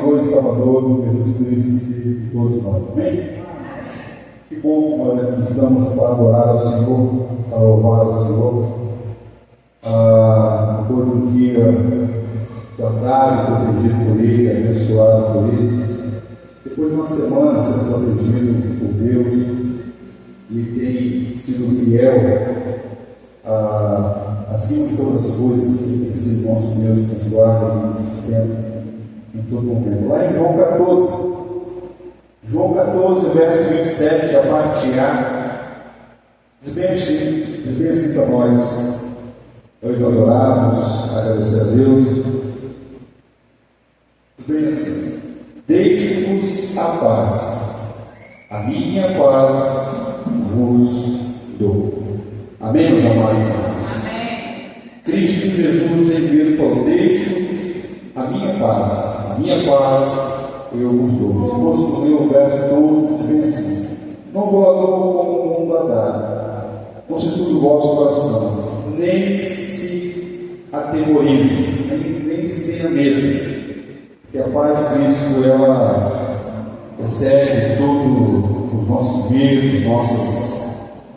Senhor e Salvador Jesus Cristo de todos nós. Amém? Que bom, olha, que estamos para adorar ao Senhor, para louvar ao Senhor. Todo dia guardado, protegido por Ele, abençoado por Ele. Depois de uma semana sendo protegido por Deus, Ele tem sido fiel acima de todas as coisas, Ele tem sido nosso Deus que nos guarda e nos sustenta em todo momento. Lá em João 14, verso 27, a parte A, diz bem assim para nós. Hoje nós oramos, agradecer a Deus. Diz bem assim: deixo-vos a paz, a minha paz vos dou. Amém, meus amados irmãos? Amém. Cristo Jesus em Cristo falou: deixo-vos a minha paz eu vos dou. Se fôssemos ler o verso todo, diz bem assim: não vou lá como o mundo a dar, não se tudo o vosso coração, nem se atemorize, nem se tenha medo, porque a paz de Cristo, ela excede todos os nossos medos,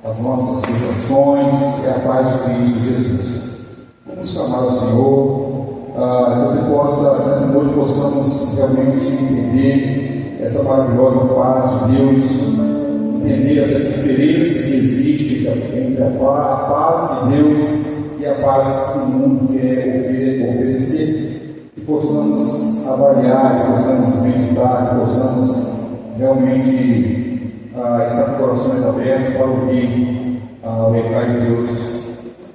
as nossas situações, é a paz de Cristo Jesus. Vamos clamar ao Senhor, que nessa noite possamos realmente entender essa maravilhosa paz de Deus, entender essa diferença que existe entre a paz de Deus e a paz que o mundo quer oferecer, que possamos avaliar, que possamos meditar, que possamos realmente estar com corações abertos para ouvir o recado de Deus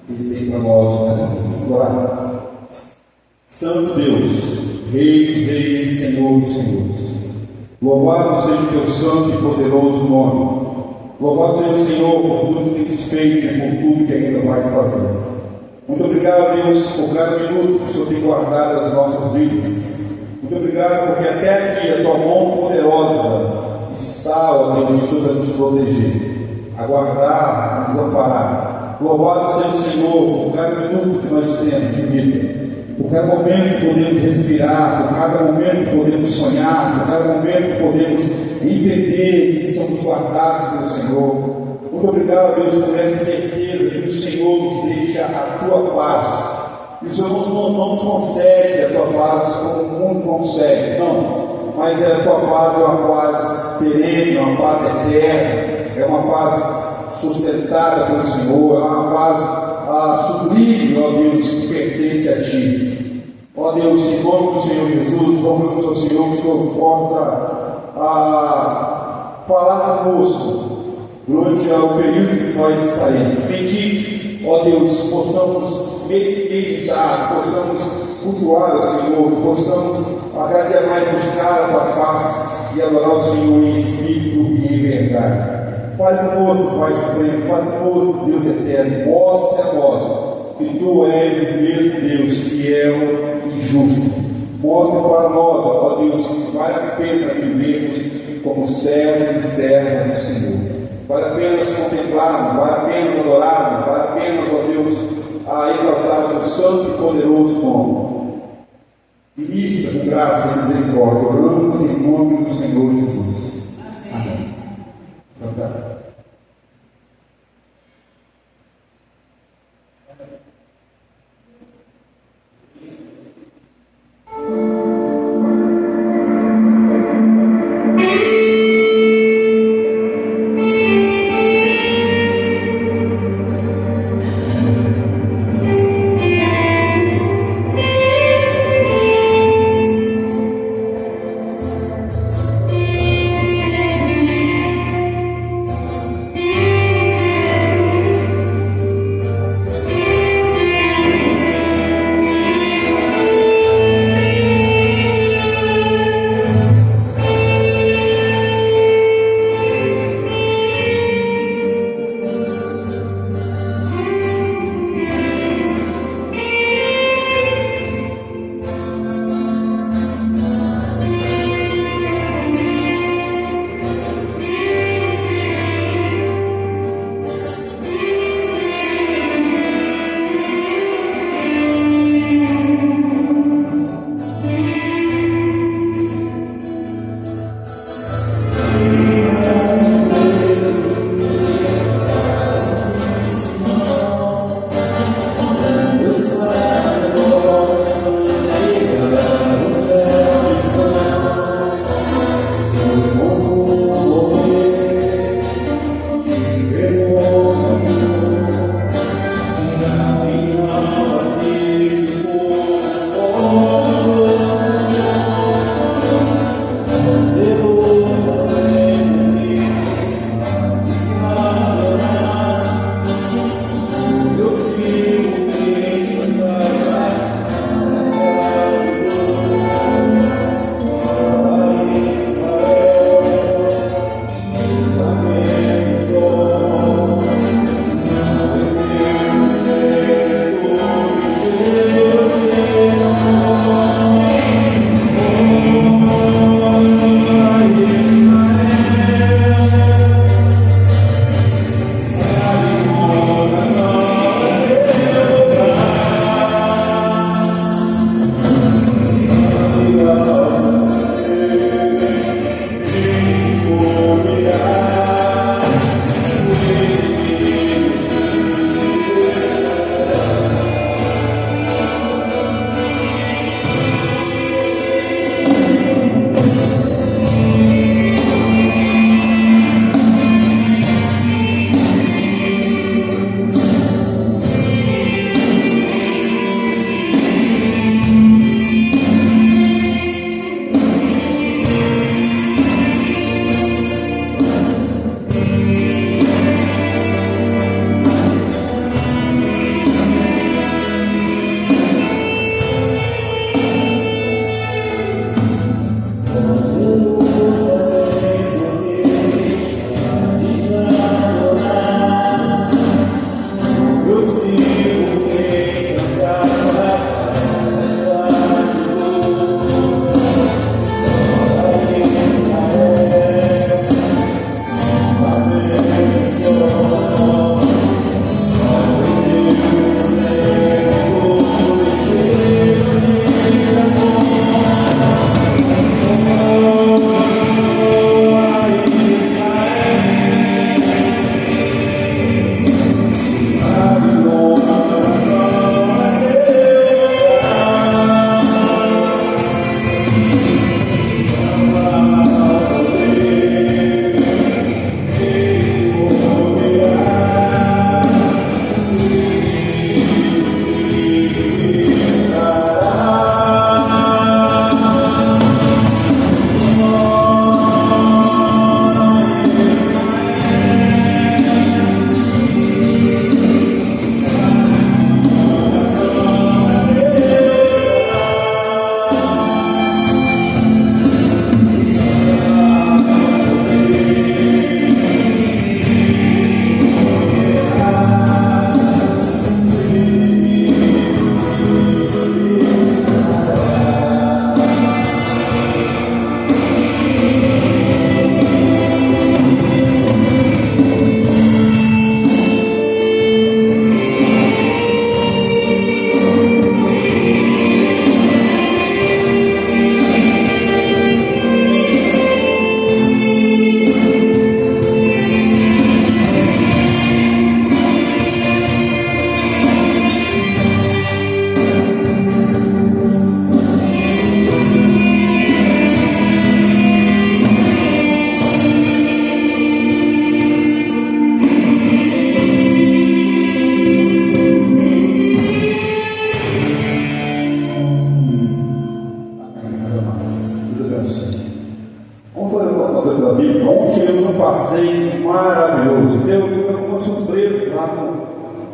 que Ele tem para nós nessa noite. Vamos orar. Santo Deus, Rei dos reis e Senhor dos senhores, louvado seja o teu santo e poderoso nome. Louvado seja o Senhor por tudo que tens feito e por tudo que ainda vais fazer. Muito obrigado, Deus, por cada minuto que o Senhor tem guardado as nossas vidas. Muito obrigado porque até aqui a tua mão poderosa está, ó Deus, sobre nos proteger, a guardar, a nos amparar. Louvado seja o Senhor por cada minuto que nós temos de vida. Por cada momento que podemos respirar, por cada momento que podemos sonhar, por cada momento que podemos entender que somos guardados pelo Senhor. Muito obrigado, Deus, por essa certeza que o Senhor nos deixa a tua paz. E o Senhor não nos concede a tua paz como o mundo consegue, não. Mas a tua paz é uma paz perene, uma paz eterna, é uma paz sustentada pelo Senhor, é uma paz sublime, ó Deus, que pertence a Ti. Ó Deus, em nome do Senhor Jesus, rogamos ao Senhor que o Senhor possa falar conosco durante o período que nós estaremos. Bendite, ó Deus, possamos meditar, possamos cultuar o Senhor, possamos cada dia mais buscar a Tua face e adorar o Senhor em espírito e em verdade. Fale conosco, Pai Supremo, fale conosco, Deus eterno, mostre a nós que Tu és o mesmo Deus, fiel e justo. Mostre para nós, ó Deus, que vale a pena vivermos como servos e servas do Senhor. Vale a pena contemplarmos, vale a pena adorarmos, vale a pena, ó Deus, exaltar o Teu santo e poderoso nome. Ministra com graça e misericórdia, oramos em nome do Senhor Jesus. Amém. Amém.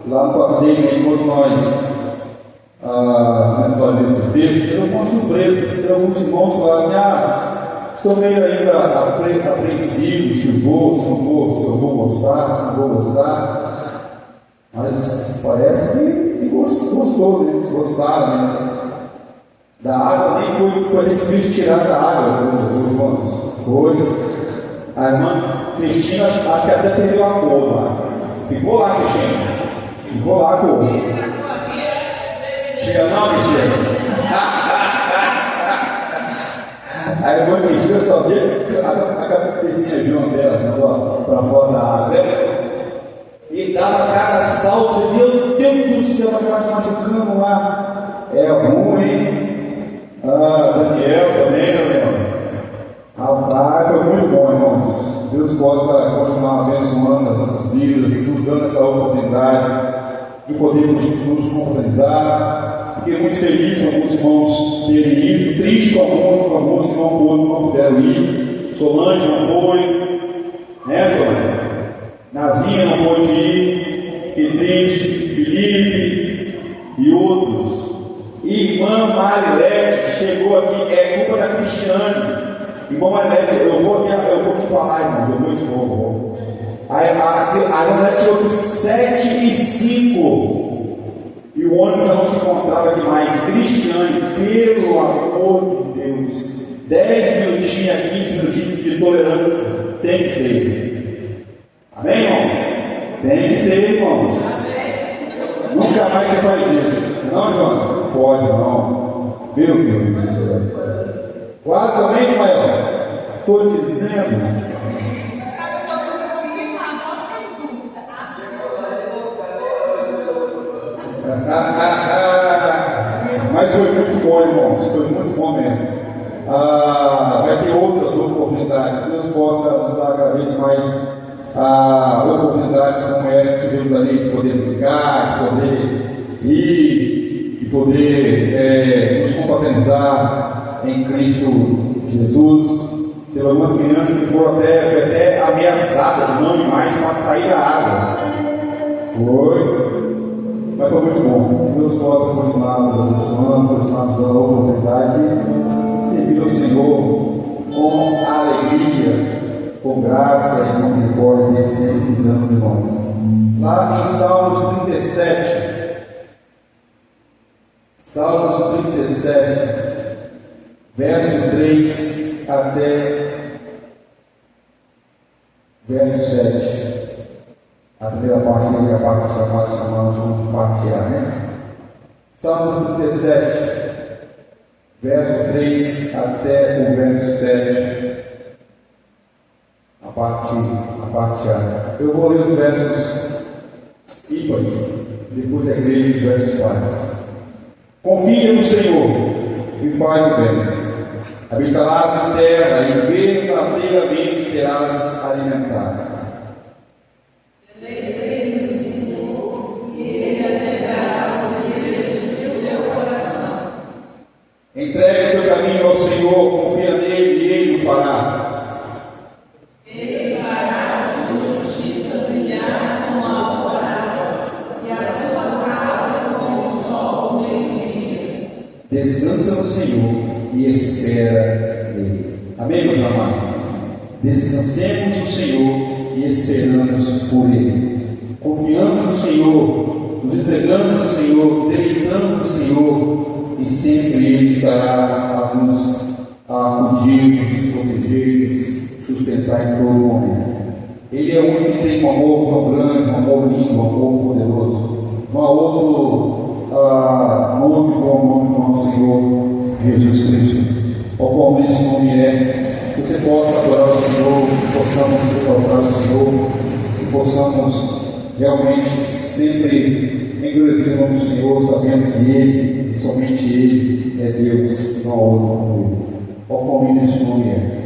lá no passeio, enquanto nós fazemos o texto, teve algumas surpresas. Teve alguns irmãos que falaram assim: estou meio ainda apreensivo se eu vou gostar, se não vou gostar. Mas parece que gostou, né? Gostaram, né? Da água nem foi difícil tirar da água, os irmãos. Foi. A irmã Cristina, acho que até teve uma cor lá. Ficou lá, Cristina. Ficou lá a cor. Chega não, Cristina. A irmã Cristina só vê a cabecinha João dela para fora da água. E dava cada salto. Meu Deus do céu, ela se machucando lá. É ruim. Daniel também, Daniel. Rapaz, foi muito bom, irmãos. Deus possa continuar abençoando as nossas vidas, nos dando essa oportunidade de podermos nos confraternizar. Fiquei muito feliz com alguns irmãos terem ido, triste com alguns que não puderam ir. Solange não foi, né, Solange? Nazinha não pôde ir, que triste, Felipe e outros. Irmã Marilete chegou aqui, é culpa da Cristiane. Irmã Marilete, eu vou te falar, irmãos, eu vou expor. A Marilete chegou aqui 7h05 e o ônibus já não se encontrava aqui mais. Cristiane, pelo amor de Deus, 10 minutinhos a 15 minutinhos de tolerância tem que ter. Amém, irmão? Tem que ter, irmãos. Nunca mais você faz isso. Não, João? Não pode, não. Meu Deus do céu. Quase também, Ismael? Estou dizendo. Mas foi muito bom, irmãos. Foi muito bom mesmo. Vai ter outras oportunidades. Que Deus possa nos dar cada vez mais oportunidades como essa que tivemos ali, de poder brincar, de poder ir, de poder nos confraternizar em Cristo Jesus. Teve algumas crianças que foram até ameaçadas de não ir mais para sair da água. Mas foi muito bom. Que Deus possa continuar nos abençoando, continuar nos dando a oportunidade de servir ao Senhor com alegria, com graça e com misericórdia, Ele sempre cuidando de nós. Lá em Salmos 37, verso 3 até verso 7. A primeira parte é a parte chamada de partilhar, né? Salmos 37, verso 3 até o verso 7. A parte A. Eu vou ler os versos ímpares, depois a igreja os versos pares. Confia no Senhor e faz o bem. Habitarás na terra e verdadeiramente serás alimentado. Entregue o teu caminho ao Senhor, confia nele e Ele o fará. Ele fará a sua justiça brilhar como a alvorada e a sua casa como o sol do meio-dia. Descansa no Senhor e espera nele. Amém, meus amados? Descansemos no Senhor e esperamos por Ele. Confiamos no Senhor, nos entregamos no Senhor, deleitamos no Senhor. E sempre Ele estará a nos acudir, nos proteger, nos sustentar em todo momento. Ele é o único que tem um amor tão grande, um amor lindo, um amor poderoso. Não há outro nome como o nome do nosso Senhor Jesus Cristo. Ao qual esse nome é, que você possa adorar o Senhor, que possamos exaltar o Senhor, que possamos realmente sempre engrandecer o nome do Senhor, sabendo que Ele, somente Ele é Deus, não há outro como Ele. Ao qual esse nome é.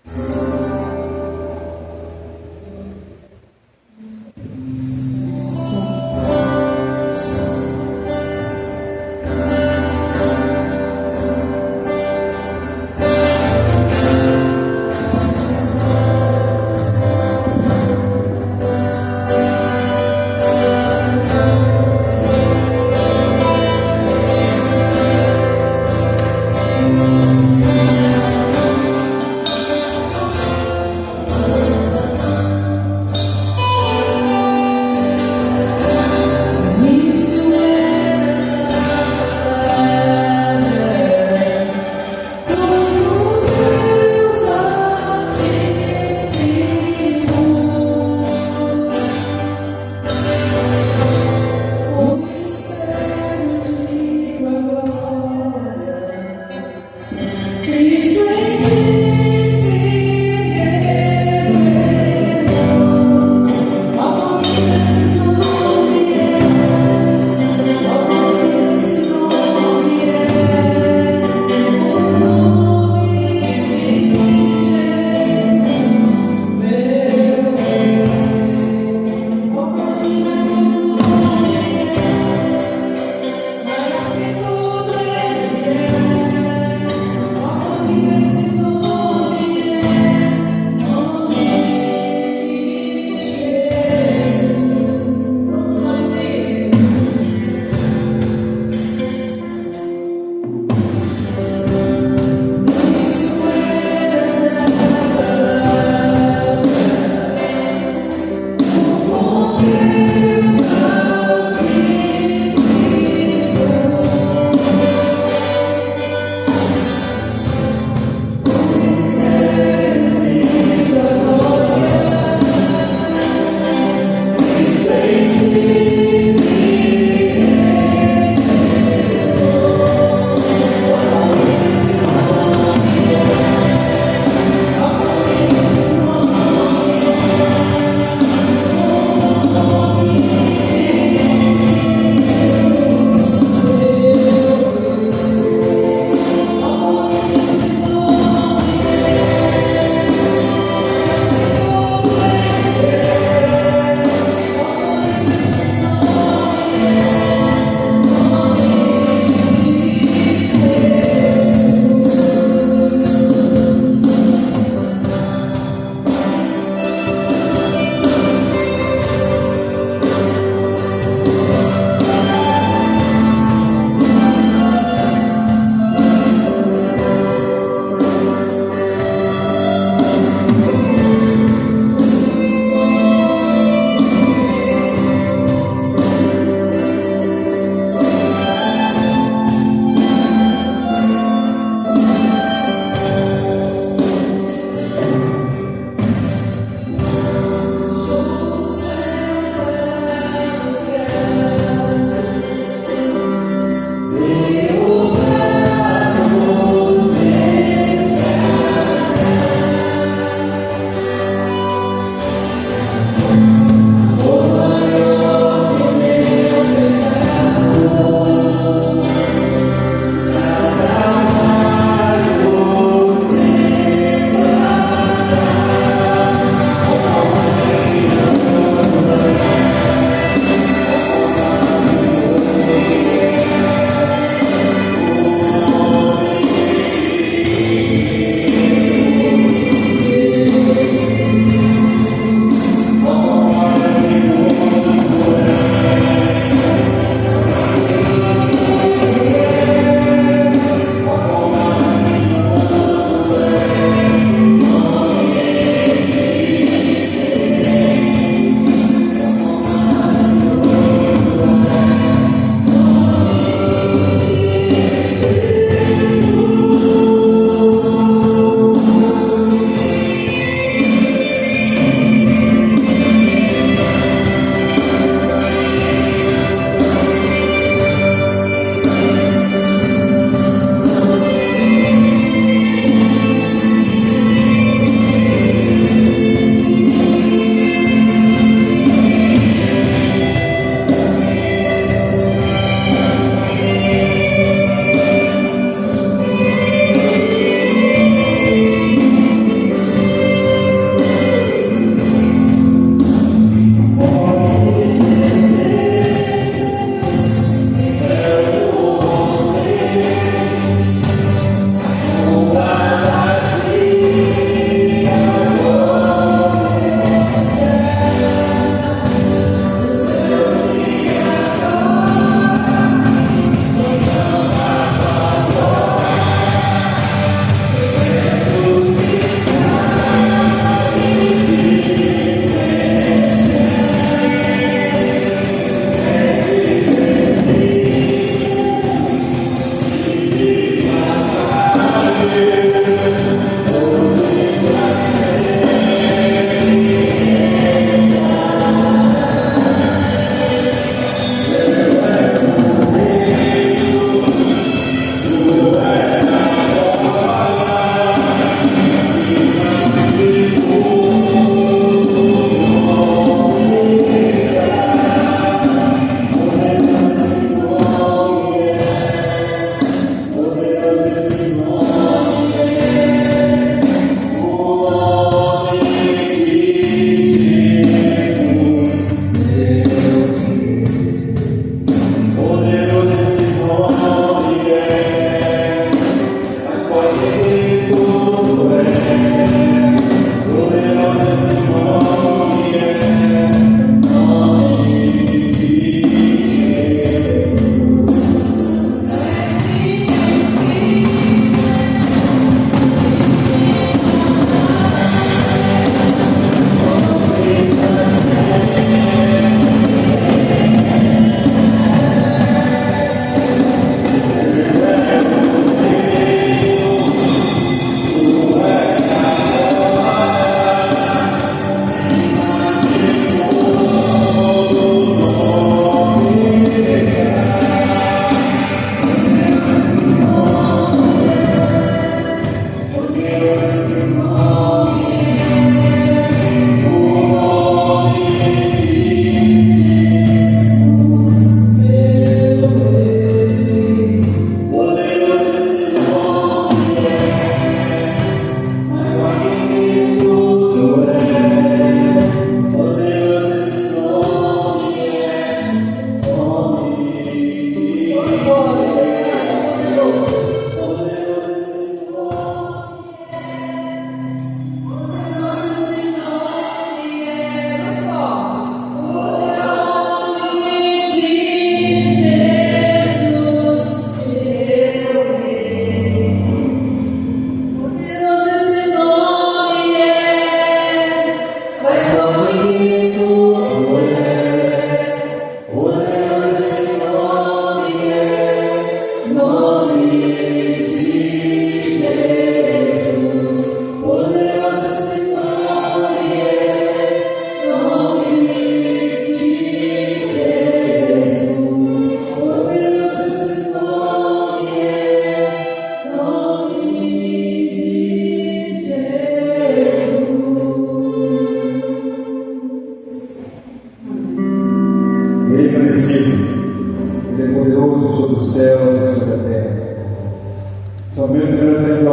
Thank you.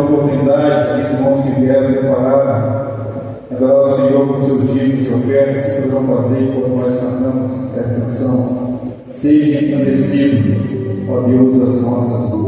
oportunidade que os irmãos que vieram prepararam. Adorar o Senhor com seus dízimos e ofertas que poderão fazer enquanto nós cantamos esta canção. Seja engrandecido, ó Deus, das nossas dores.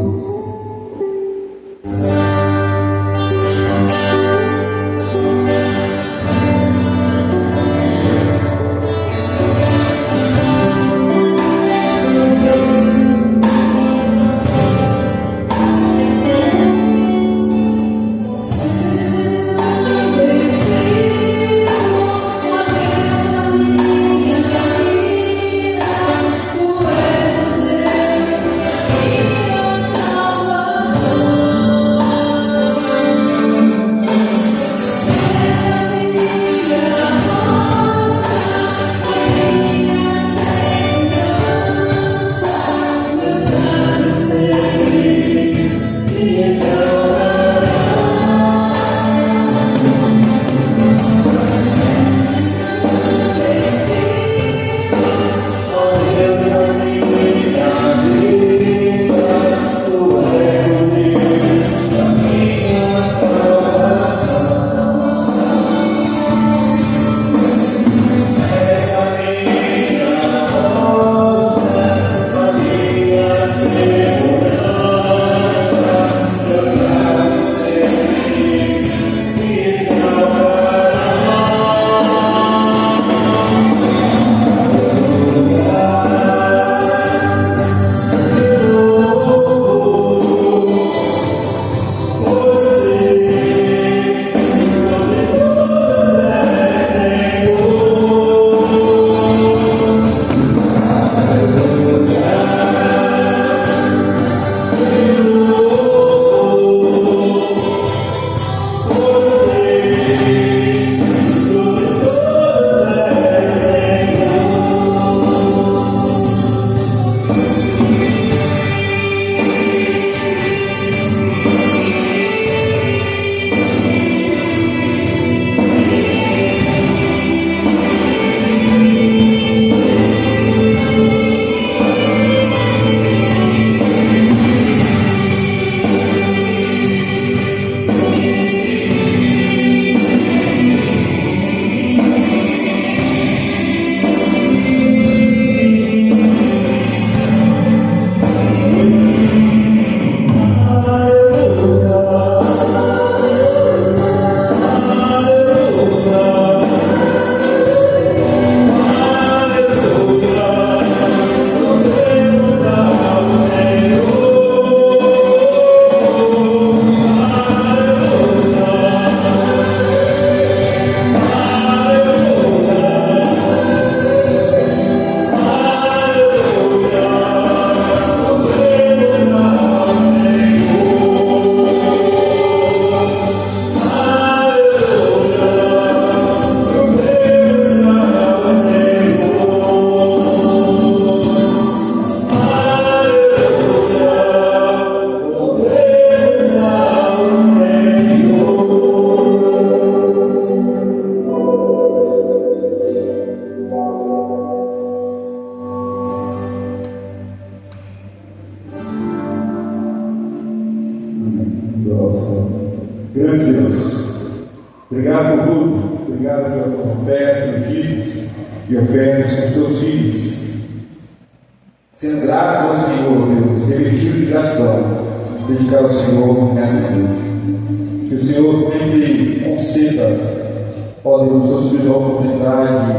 Grande Deus, obrigado por tudo, obrigado pela tua oferta, pelos dízimos e ofertas com os teus filhos. Sendo gratos ao Senhor, Deus, revestido de gratidão, dedicar ao Senhor nessa noite. Que o Senhor sempre conceda, ó Deus, aos filhos a oportunidade,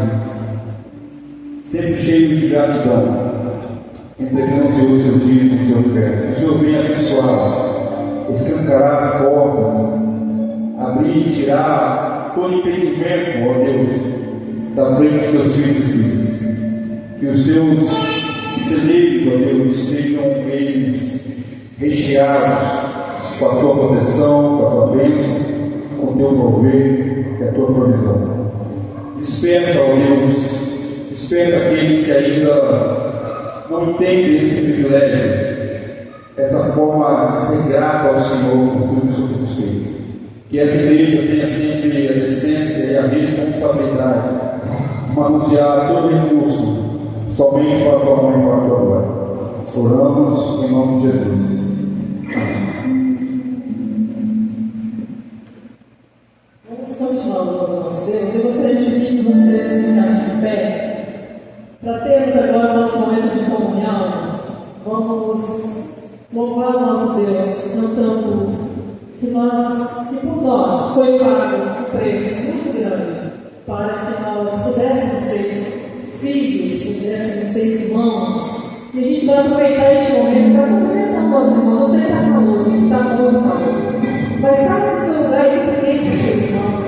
sempre cheio de gratidão, entregando ao Senhor seus dízimos e ofertas. Que o Senhor venha abençoá-los, escancarar as portas, abrir e tirar todo impedimento, ó Deus, da frente dos teus filhos e filhas. Que os teus celeiros, ó Deus, sejam eles recheados com a tua proteção, com a tua bênção, com o teu prover e a tua provisão. Desperta, ó Deus, desperta aqueles que ainda não entendem esse privilégio, essa forma de ser grato ao Senhor por tudo isso que nos fez. Que essa igreja tenha sempre a decência e a responsabilidade de manusear todo recurso somente para a tua mãe e para a tua glória. Oramos em nome de Jesus. louvar o nosso Deus, cantando que por nós foi pago um preço muito grande para que nós pudéssemos ser filhos, pudéssemos ser irmãos. E a gente vai aproveitar este momento para cumprimentar os nossos irmãos. Você está calor, a gente está muito calor. Mas saia do seu lugar e cumprimenta seu irmão.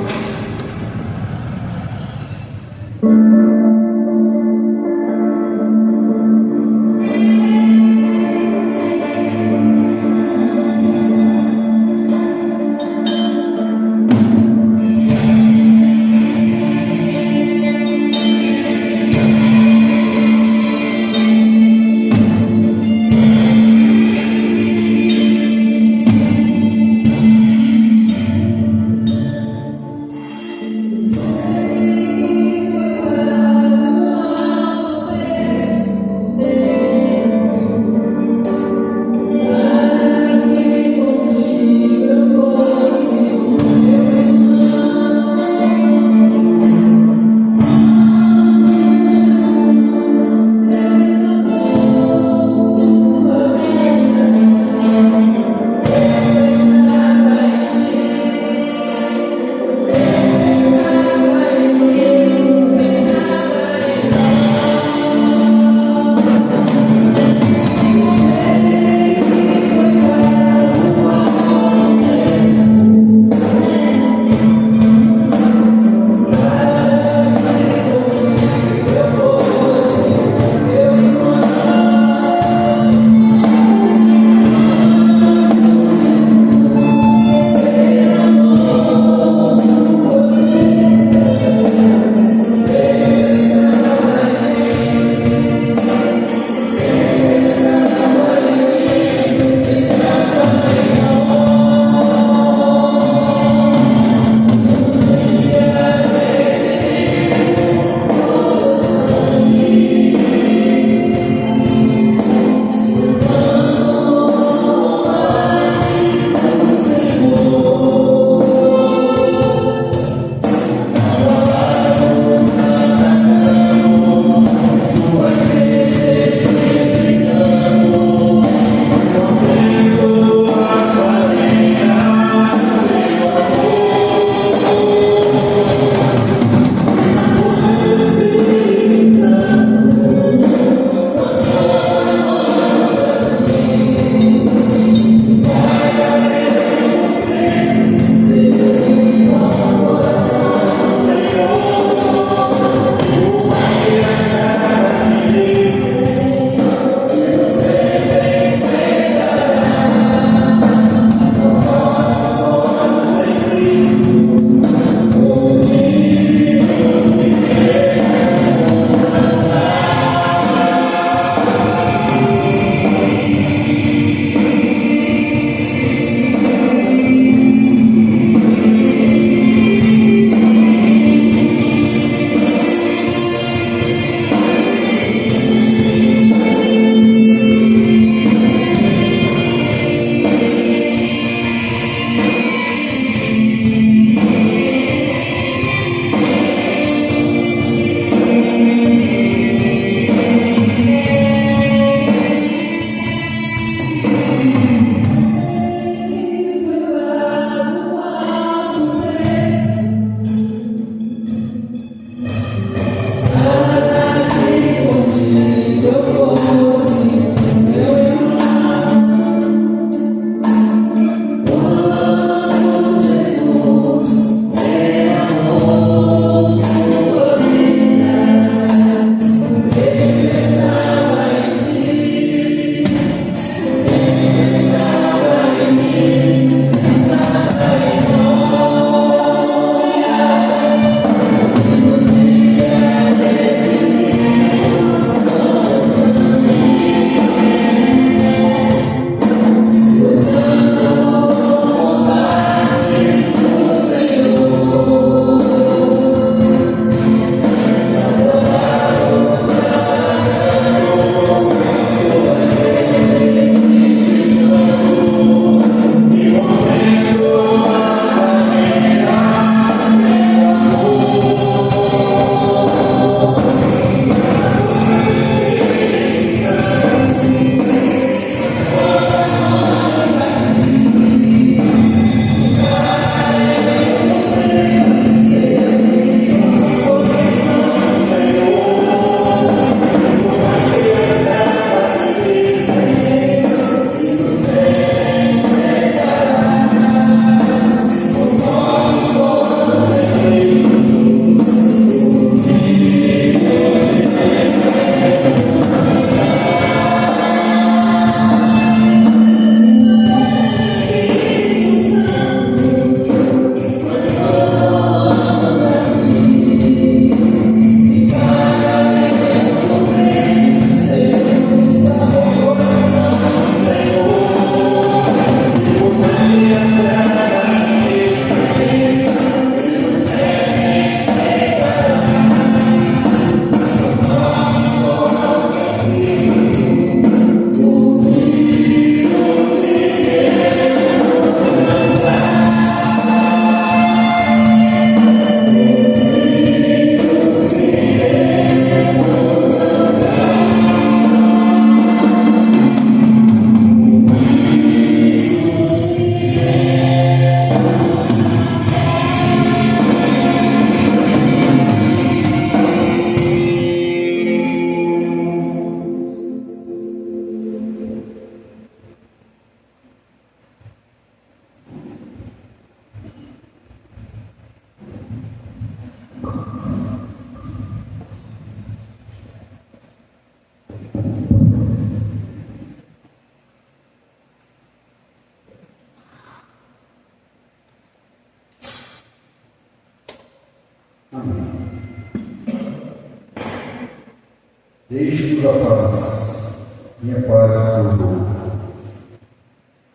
Deixe-nos a paz, minha paz vos dou.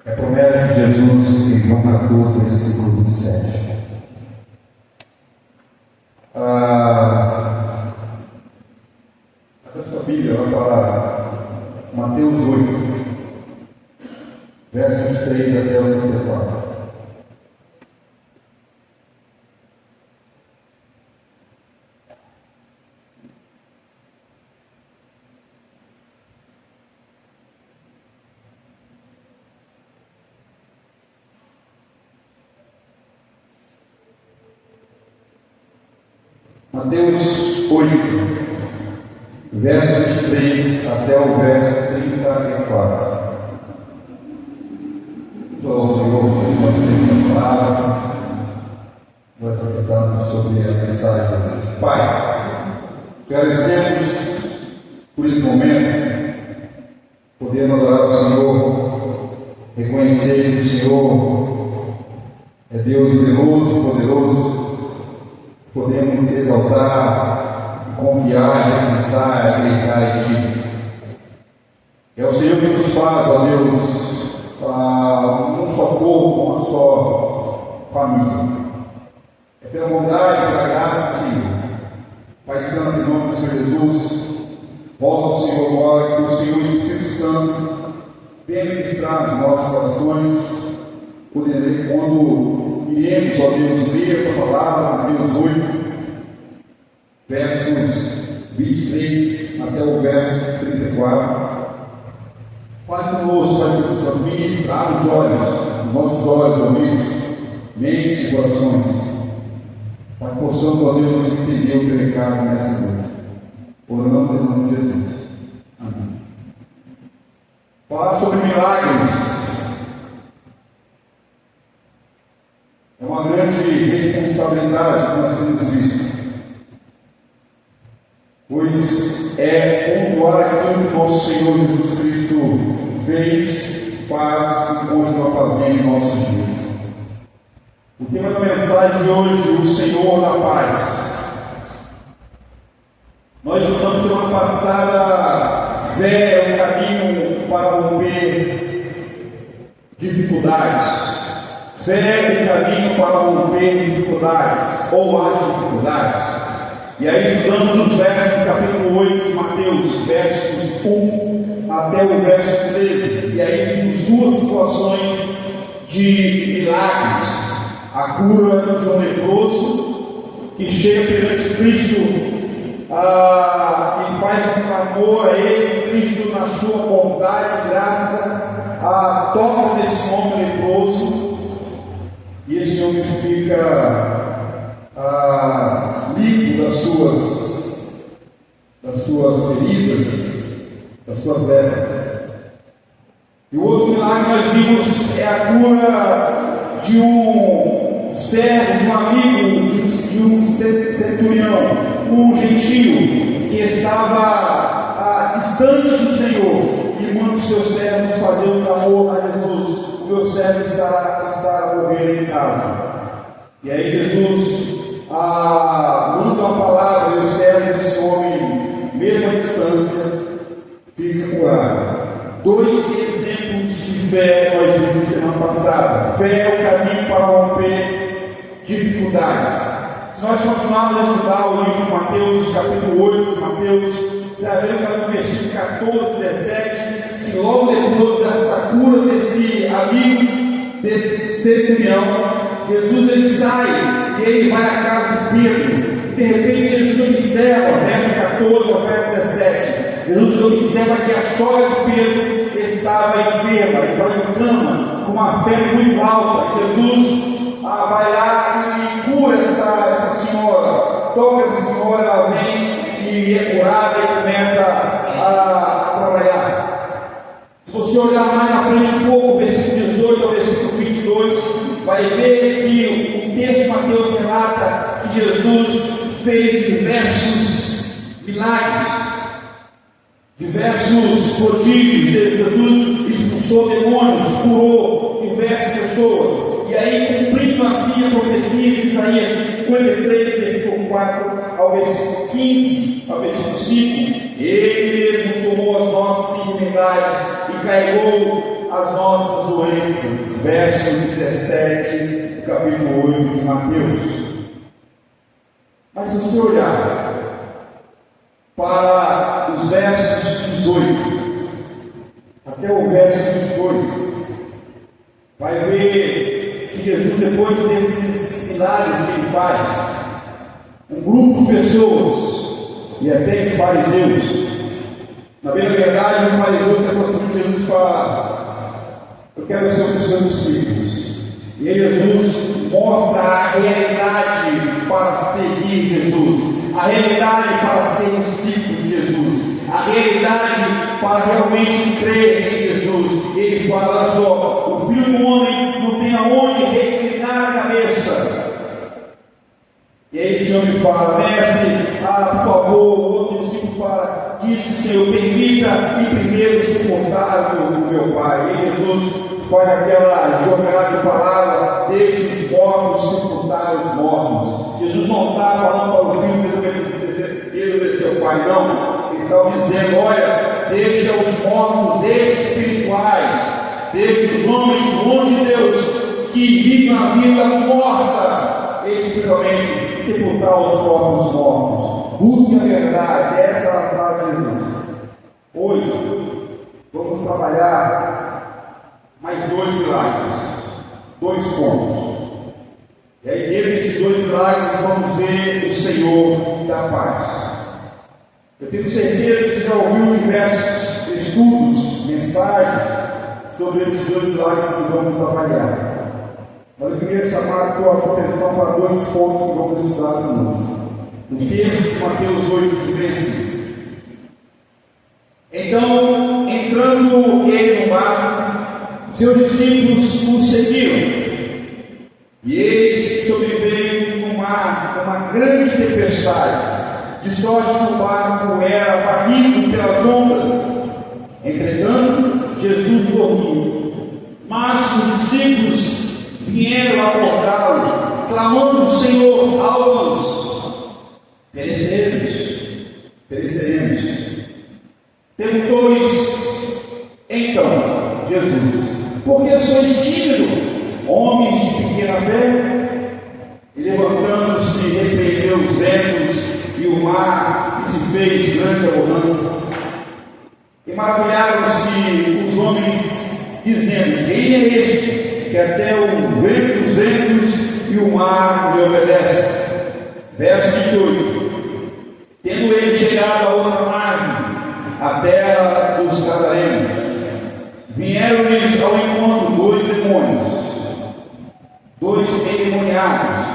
É a promessa de Jesus em João 14, versículo 27. A sua Bíblia vai para Mateus 8, versos 3 até o 34. Mateus 8, versos 3 até o verso 34. Só o Senhor pode ter palavra, vai tratar sobre a mensagem. Pai, agradecemos por esse momento, podendo adorar o Senhor, reconhecer que o Senhor é Deus zeloso, poderoso. Podemos exaltar, confiar, descansar, acreditar em Ti. É o Senhor que nos faz, ó Deus, um só povo, uma só família. É pela bondade, pela graça do Senhor. Pai Santo, em nome do Senhor Jesus, volta ao Senhor agora, que o Senhor Espírito Santo venha ministrar nos nossos corações, quando iremos, ó Deus, ler a Tua palavra, Mateus 8, versos 23 até o verso 34. Fale conosco, Pai Santo, ministrar os olhos, os nossos olhos, ouvidos, mentes e corações, para que possamos, ó Deus, entender o teu recado nessa noite. Oramos em nome de Jesus. Amém. Falar sobre milagres é uma grande responsabilidade que nós temos visto, pois é pontuar aquilo que nosso Senhor Jesus Cristo fez, faz e continua fazendo em nossos dias. O tema da mensagem de hoje, o Senhor da paz. Nós estudamos semana passada, fé é um caminho para romper dificuldades. Fé é um caminho para romper dificuldades, ou as dificuldades. E aí estudamos os versos do capítulo 8 de Mateus, versos 1 até o verso 13. E aí vimos duas situações de milagres. A cura de um leproso, que chega perante Cristo e faz um clamor a Ele. Cristo, na sua bondade e graça, toca nesse homem leproso, e esse homem fica limpo das suas feridas, das suas lepras. E o outro milagre que nós vimos é a cura de um servo, de um amigo, de um centurião, um gentio, que estava distante do Senhor, e manda os seus servos fazer um clamor a Jesus: o meu servo está a morrer em casa. E aí Jesus manda uma palavra, e o servo desse homem, mesmo à distância, fica curado. Dois exemplos de fé nós vimos semana passada. Fé é o caminho para romper dificuldades. Se nós continuarmos a estudar o livro de Mateus, capítulo 8 de Mateus, você vai ver que no versículo 14, 17, que logo depois dessa cura desse amigo, desse centurião, Jesus ele sai e ele vai à casa de Pedro. De repente Jesus observa, verso 14 ao verso 17, Jesus observa que a sogra de Pedro estava enferma, estava em cama, com uma febre muito alta. Jesus vai lá e cura essa senhora, toca essa senhora, ela vem e é curada e começa a trabalhar. Se você olhar mais na frente um pouco, versículo 18 ao versículo 22, vai ver que o texto de Mateus relata que Jesus fez diversos milagres, diversos prodígios. Jesus expulsou demônios, curou diversas pessoas. E aí, cumprindo assim a profecia de Isaías 53, versículo 4, ao versículo 15, ao versículo 5, Ele mesmo tomou as nossas enfermidades e carregou as nossas doenças. Verso 17 do capítulo 8 de Mateus. Mas se você olhar para os versos 18 até o verso 22, vai ver que Jesus, depois desses milagres que ele faz, um grupo de pessoas e até de fariseus, na verdade, um fariseu se aproxima de Jesus e fala: eu quero ser um dos seus discípulos. E aí Jesus mostra a realidade para seguir Jesus, a realidade para ser discípulo de Jesus, a realidade para realmente crer em Jesus. Ele fala: olha só, o Filho do Homem não tem aonde reclinar a cabeça. E aí esse homem fala: mestre, por favor. O outro discípulo fala: diz, Senhor, permita e primeiro suportar o meu Pai. E Jesus faz aquela jogada de palavra: deixe os mortos sepultar os mortos. Jesus não está falando para o filho ele obedecer ao Pai, não. Ele está dizendo: olha, deixa os mortos espirituais, deixa os homens longe de Deus, que vivem a vida morta, espiritualmente, sepultar os corpos mortos. Busque a verdade. Essa é a frase de Jesus. Hoje vamos trabalhar mais 2 milagres, 2 pontos. E aí, desses 2 milagres, vamos ver o Senhor da paz. Eu tenho certeza que você já ouviu diversos estudos, mensagens sobre esses 2 milagres que vamos avaliar. Mas eu queria chamar a tua atenção para 2 pontos que vamos estudar essa noite. O texto de Mateus 8 diz assim: então, entrando ele no barco, seus discípulos o seguiram. E eis que sobreveio no mar uma grande tempestade, de sorte que o barco era varrido pelas ondas. Entretanto, Jesus dormia. Mas os discípulos vieram abordá-lo, clamando: Senhor, salva-nos. Pereceremos. Perguntou-lhes então Jesus: por que sois tímidos, homens de pequena fé? E levantando-se, repreendeu os ventos e o mar, e se fez grande abundância. E maravilharam-se os homens, dizendo: quem é este, que até o vento, os ventos e o mar lhe obedecem? Verso 28. Tendo ele chegado à outra margem, a terra dos Gadarenos, vieram-lhes ao encontro 2 demônios, 2 endemoniados,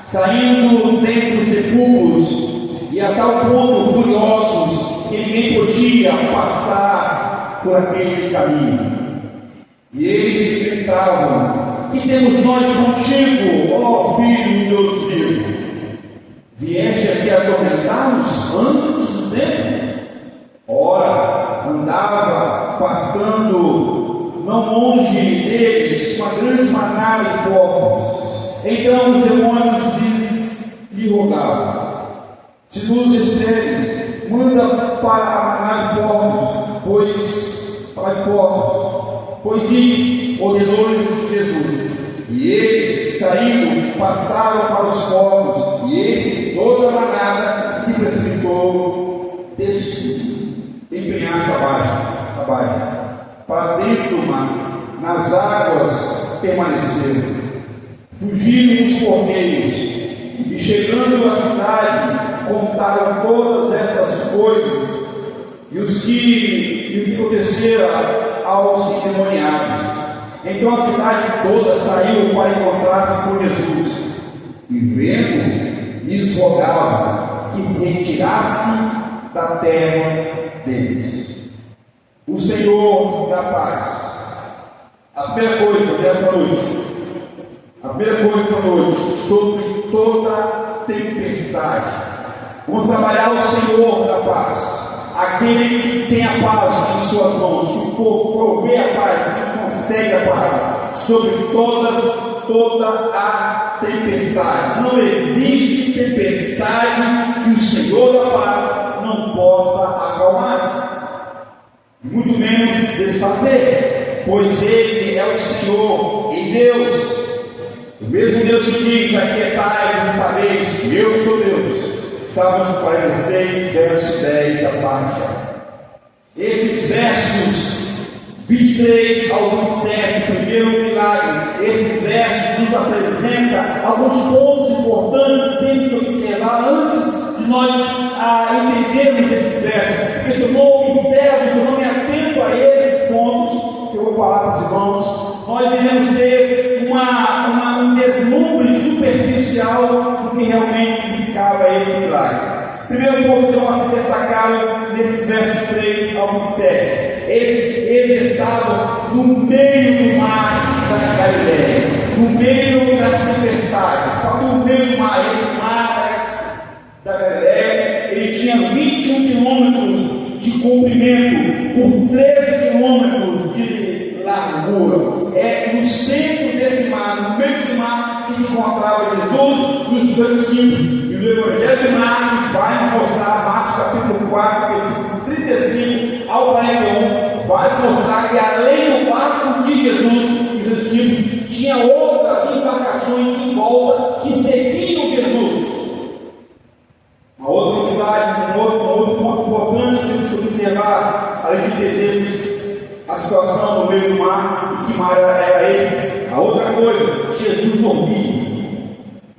saindo dentre os sepulcros, e a tal ponto furiosos que ninguém podia passar por aquele caminho. E eles gritavam: que temos nós contigo, ó Filho de Deus vivo? Vieste aqui atormentar-nos antes do tempo? Ora, andava pastando não longe deles uma grande manada de porcos. Então os demônios lhe rogavam: se nos esperes, manda para a manada de porcos, pois diz, ordenou-lhes Jesus. E eles, saindo, passaram para os porcos, e eis que toda a manada se precipitou, empenhar-se abaixo, para dentro do mar, nas águas permaneceram. Fugiram os porqueiros, e chegando à cidade, contaram todas essas coisas, e o que acontecera aos endemoniados. Então a cidade toda saiu para encontrar-se com Jesus, e vendo, lhes rogava que se retirasse da terra deles. O Senhor da paz. A primeira coisa dessa noite, sobre toda tempestade, vamos trabalhar o Senhor da paz, aquele que tem a paz em suas mãos, que provê a paz, que consegue a paz sobre todas toda a tempestade. Não existe tempestade que o Senhor da paz não possa acalmar, muito menos desfazer, pois Ele é o Senhor e Deus, o mesmo Deus que diz: aquietai-vos e sabeis que eu sou Deus. Salmos 46, verso 10, a parte. Esses versos 23 ao 27, primeiro milagre, esses versos nos apresentam alguns pontos importantes que temos que observar antes de nós entendermos esses versos. Porque se eu não observo, se eu não me atento a esses pontos que eu vou falar para os irmãos, nós iremos ter um deslumbre superficial do que realmente significava esse milagre. Primeiro ponto que nós destacamos nesses versos 3 ao 27. Eles estavam no meio do mar da Galileia, no meio das tempestades. Só que no meio do mar, esse mar da Galileia, ele tinha 21 quilômetros de comprimento por 13 quilômetros de largura. É no centro desse mar, no meio desse mar, que se encontrava Jesus e os seus discípulos. E o Evangelho de Marcos vai nos mostrar, Marcos capítulo 4, versículo 35 ao 41, vai mostrar que além do barco de Jesus e os discípulos, tinha outras embarcações em volta que seguiam Jesus. Uma outra unidade, um outro ponto importante que temos que observar, além de entendermos a situação no meio do mar, e que mar era esse. A outra coisa, Jesus dormia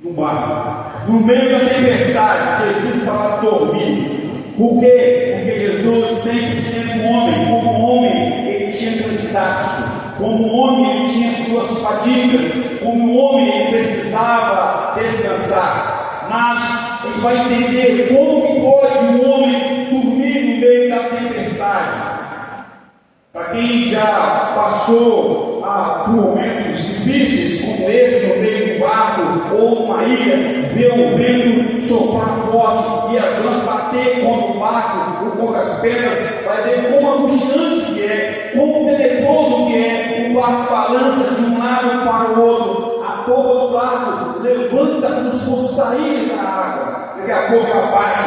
no mar. No meio da tempestade, Jesus estava dormindo. Por quê? Porque Jesus, 100% homem, como homem, ele tinha cansaço. Como homem, ele tinha suas fadigas. Como homem, ele precisava descansar. Mas a gente vai entender como que pode um homem dormir no meio da tempestade. Para quem já passou por momentos difíceis como esse, no meio do barco ou uma ilha, ver o vento soprar forte e as ondas bater contra o barco ou contra as pedras, vai ver como angustiante que é, como tenebroso que é. O barco balança de um lado para o outro, a polpa do barco levanta como se fosse sair da água, daqui a pouco ela bate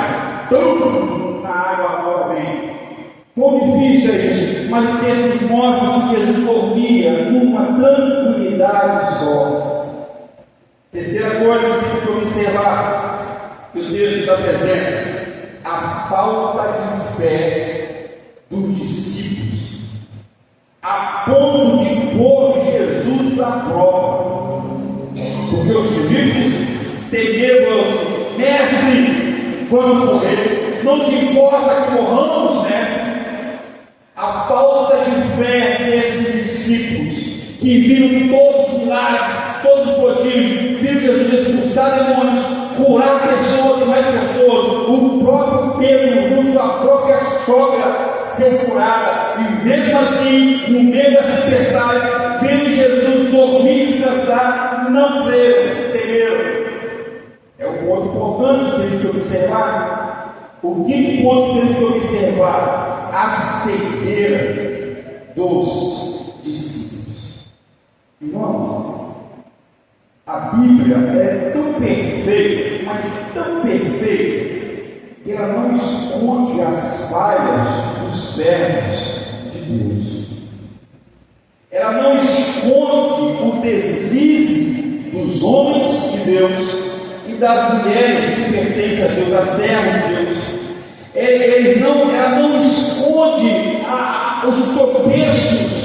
na água novamente. Quão difícil é isso, mas o texto nos mostra que Jesus dormia numa tranquilidade só. Terceira coisa que temos que observar, que o texto nos apresenta, a falta de fé dos discípulos, a ponto de pôr Jesus à prova. Porque os discípulos temeram: mestre, vamos morrer, não te importa que morramos, né? A falta de fé desses discípulos, que viram todos os milagres, todos os prodígios, viram Jesus expulsar demônios, curar pessoas e mais pessoas, o próprio Pedro viu sua própria sogra ser curada, e mesmo assim, no meio da tempestade, vendo Jesus dormir e descansar, não creram, temeram. É um ponto importante que temos que observar. O quinto ponto que temos que observar: a cegueira dos discípulos. Irmão, a Bíblia é tão perfeita, mas tão perfeita, que ela não esconde as falhas dos servos de Deus. Ela não esconde o deslize dos homens de Deus e das mulheres que pertencem a Deus, das servas de Deus. Ela não esconde os tropeços.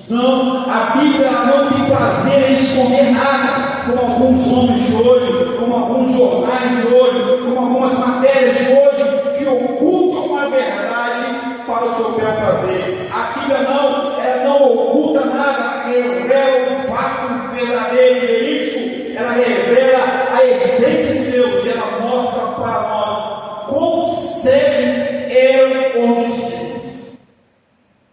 Não, a Bíblia não tem prazer em esconder nada, como alguns homens de hoje, como alguns jornais de hoje, como algumas matérias de hoje, que ocultam a verdade para o seu bel prazer. A Bíblia ela não oculta nada, revela o fato verdadeiro e verídico, ela revela a essência de Deus, e ela mostra para nós como eram os discípulos.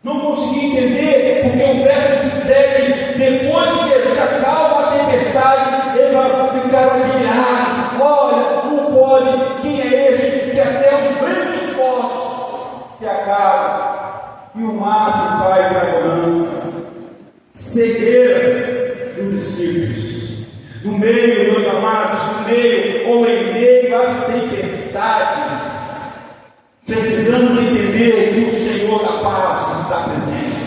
Não consegui entender, porque o verso 17, depois que Jesus acalma a tempestade, eles ficaram admirados. Olha, não pode, quem é esse que até os ventos fortes se acabam e o mar se faz a bonança. Cegueiras dos discípulos. No meio, meus amados, no meio ou em meio às tempestades, precisamos entender que o Senhor da paz está presente.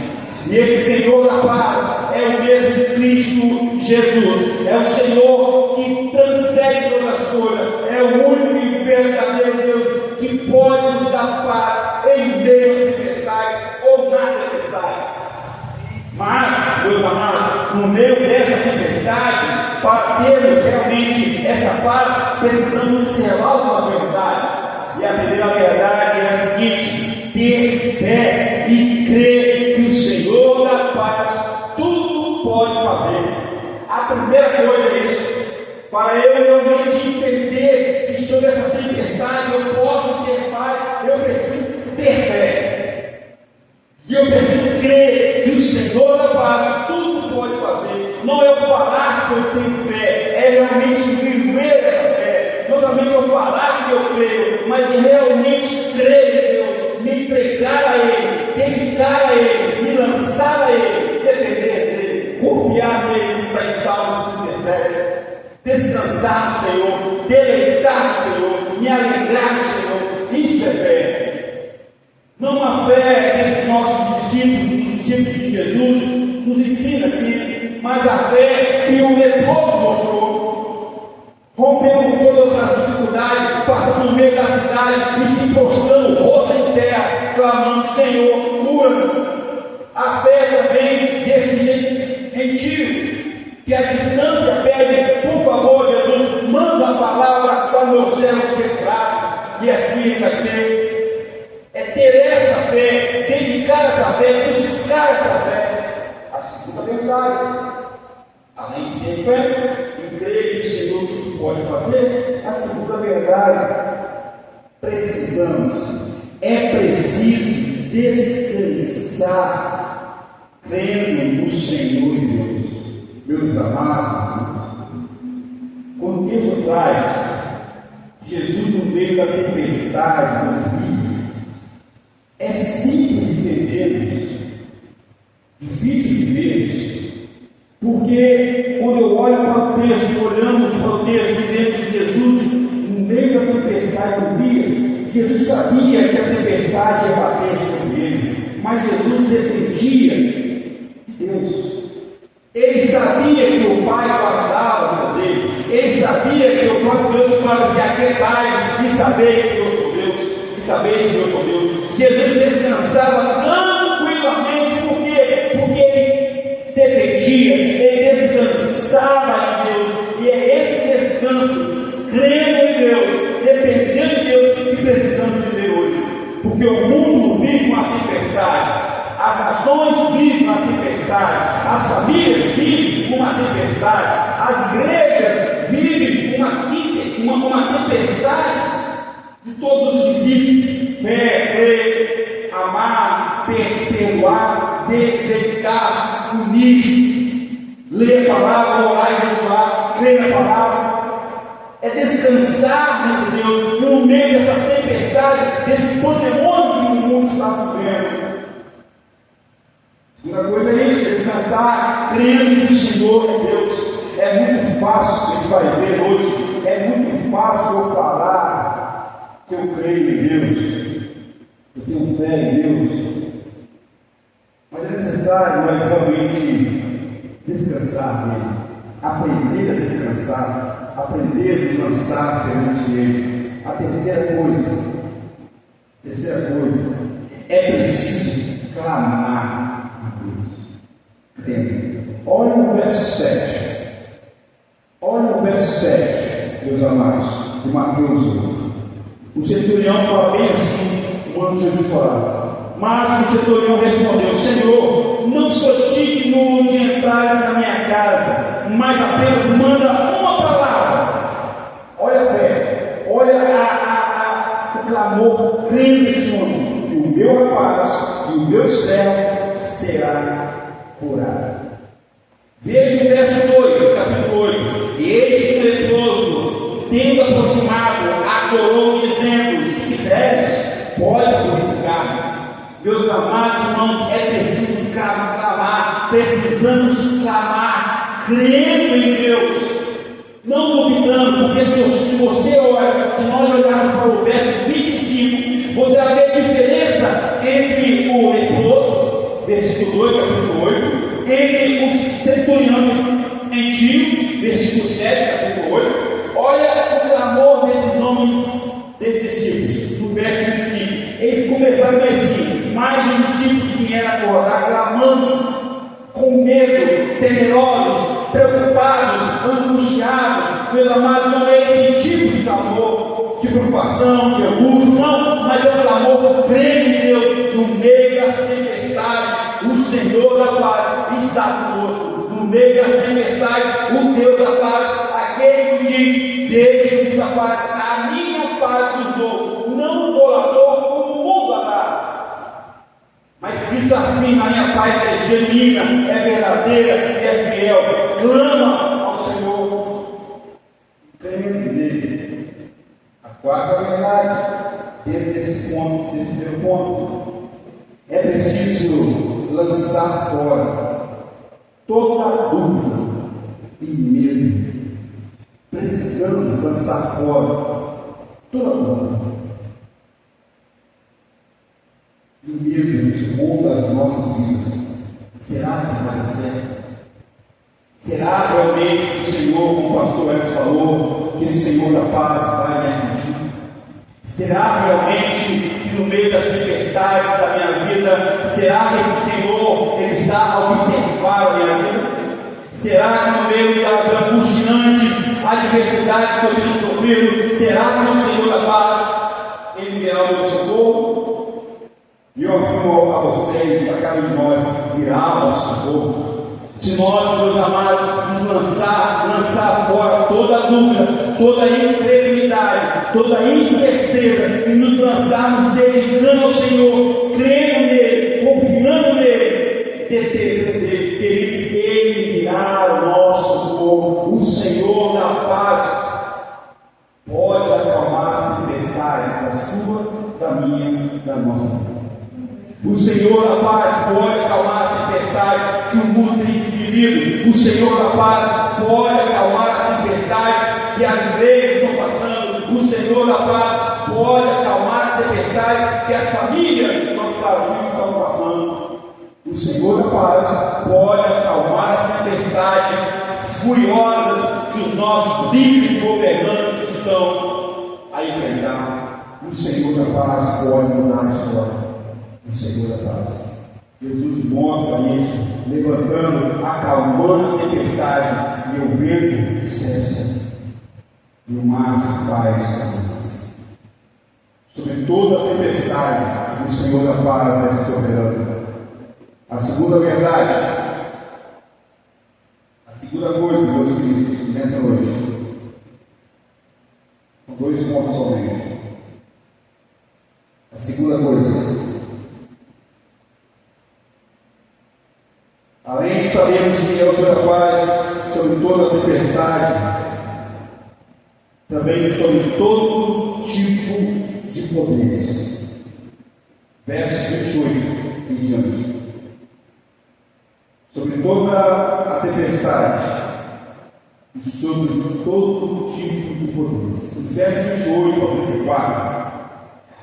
E esse Senhor da paz é o mesmo Cristo Jesus. É o Senhor que transcende todas as coisas. É o único e verdadeiro Deus que pode nos dar paz em meio às tempestades ou na tempestade. Mas, meus amados, no meio dessa tempestade, para termos realmente essa paz, precisamos observar algumas verdades. E a primeira verdade é a seguinte: ter fé e crer que o Senhor da paz tudo pode fazer. A primeira coisa é isso. Para eu realmente entender que sobre essa tempestade eu posso ter paz, eu preciso ter fé. E eu preciso crer que o Senhor da paz tudo pode fazer. Não é eu falar que eu tenho fé, é realmente viver essa fé. Não somente eu falar que eu creio, mas realmente crer em Deus, me entregar a Ele, dedicar a Ele, me lançar a Ele, depender dEle, confiar nele, para em Salmos 37. Descansar no Senhor, deleitar no Senhor, me alegrar no Senhor. Isso é fé. Não a fé que esses nossos discípulos, os discípulos de Jesus, nos ensina aqui, mas a fé que o leproso mostrou, rompendo todas as dificuldades, passando no meio da cidade e se prostrando o rosto em terra, clamando: Senhor, cura-me. A fé também desse gentio, que a distância pede: por favor, Jesus, manda a palavra para o meu céu ser claro, e assim vai ser. É ter essa fé, dedicar essa fé, buscar essa fé. A segunda verdade, além de ter fé e crer que o Senhor tudo pode fazer, a segunda verdade, é preciso descansar crendo no Senhor Deus. Meus amados, quando Deus traz Jesus no meio da tempestade, do rio, é simples entendermos, difícil de vermos, porque quando eu olho para o texto, olhamos para o texto e vemos Jesus no meio da tempestade do rio, Jesus sabia que a tempestade ia bater sobre eles, mas Jesus dependia de Deus. Ele sabia que o Pai guardava dele. Ele sabia que o próprio Deus falava assim: aquietai e sabei que eu sou Deus. E sabeis que eu sou Deus. Jesus descansava tranquilamente. Por quê? Porque ele dependia, ele descansava em Deus. E é esse descanso, crendo em Deus, dependendo de Deus, que precisamos viver hoje. Porque o mundo vive uma tempestade. As nações vivem uma tempestade, as famílias vivem uma tempestade, as igrejas vivem uma tempestade de todos os quesitos: fé, crer, amar, perdoar, dedicar-se, unir-se, ler a palavra, orar e jejuar, crer na palavra. É descansar nesse Deus, no meio dessa tempestade, desse pandemônio que o mundo está vivendo. Uma coisa é isso, descansar crendo que o Senhor é Deus. É muito fácil, a gente vai ver hoje, é muito fácil eu falar que eu creio em Deus, eu tenho fé em Deus, mas é necessário nós realmente descansar nele, aprender a descansar, aprender a descansar perante Ele. A terceira coisa, é preciso clamar. Olha o verso 7. Olha o verso 7, meus amados, de Mateus 1. O centurião fala bem assim, quando Jesus falava. Mas o centurião respondeu: Senhor, não sou digno de entrar na minha casa, mas apenas manda uma palavra. Olha a fé, olha o clamor, crendo nesse nome, que o meu rapaz e o meu servo será curado. Veja o verso 2, capítulo 8. E eis que o leproso, tendo aproximado, adorou, dizendo: se quiseres, pode purificar. Meus amados irmãos, é preciso clamar, precisamos clamar, crendo em Deus. Não duvidando, porque se você olha, se nós olharmos para o verso 25, você vai ver a diferença entre o leproso, versículo 2, capítulo 8, entre os centuriões gentios, versículo 7, capítulo 8. Olha o clamor desses homens, desses discípulos, no verso 25. Eles começaram assim, mas os discípulos vieram acordar, clamando, com medo, temerosos, preocupados, angustiados. Meus amados, não é esse tipo de clamor, de preocupação, de angústia, não, mas é um clamor crendo em Deus, no meio das tempestades. O Senhor da paz está conosco, no meio das tempestades, o Deus da paz, aquele que diz: deixe-nos a paz, a minha paz vos dou, não o doador como o mundo dá. Mas Cristo afirma: a minha paz é genuína, é verdadeira, é fiel. Clama ao Senhor, crendo nele. A quarta verdade, dentro desse ponto, desse primeiro ponto, é preciso lançar fora toda dúvida e medo. Precisamos lançar fora toda dúvida e medo que ronda as nossas vidas. Será que vai dar certo? Será realmente que o Senhor, como o pastor Edson falou, que esse Senhor da paz vai me atingir? Será realmente que no meio das tempestades da minha vida, será que esse Senhor ele está a observar a minha vida? Será que no meio das angustiantes adversidades que eu tenho sofrido, será que o Senhor da paz ele virá o meu socorro? E eu afirmo a vocês, a cada um de nós, virá o socorro. Se nós, meus amados, nos lançar fora toda dúvida, toda incredulidade, toda incerteza, e nos lançarmos dedicando ao Senhor, crendo nele, confiando nele, queridos, ele virá o nosso socorro. O Senhor da paz pode acalmar as tempestades da sua, da minha, da nossa vida. O Senhor da paz pode acalmar as tempestades que o mundo tem vivido. O Senhor da paz pode acalmar as tempestades que as igrejas estão passando. O Senhor da paz pode acalmar as tempestades que as famílias do nosso Brasil estão passando. O Senhor da paz pode acalmar as tempestades furiosas que os nossos líderes governantes estão a enfrentar. O Senhor da paz pode mudar a história. O Senhor da paz. Jesus mostra isso, levantando, acalmando a tempestade, e o vento cessa, e o mar se faz calma. Sobre toda a tempestade, o Senhor da paz é soberano. A segunda verdade, a segunda coisa, meus queridos, nessa noite, são 2 pontos somente. A segunda coisa, além de sabermos que é o Senhor da paz sobre toda a tempestade, também sobre todo tipo de poderes. Versos 28 em diante. Sobre toda a tempestade e sobre todo tipo de poderes. Os versos 28 ao 34.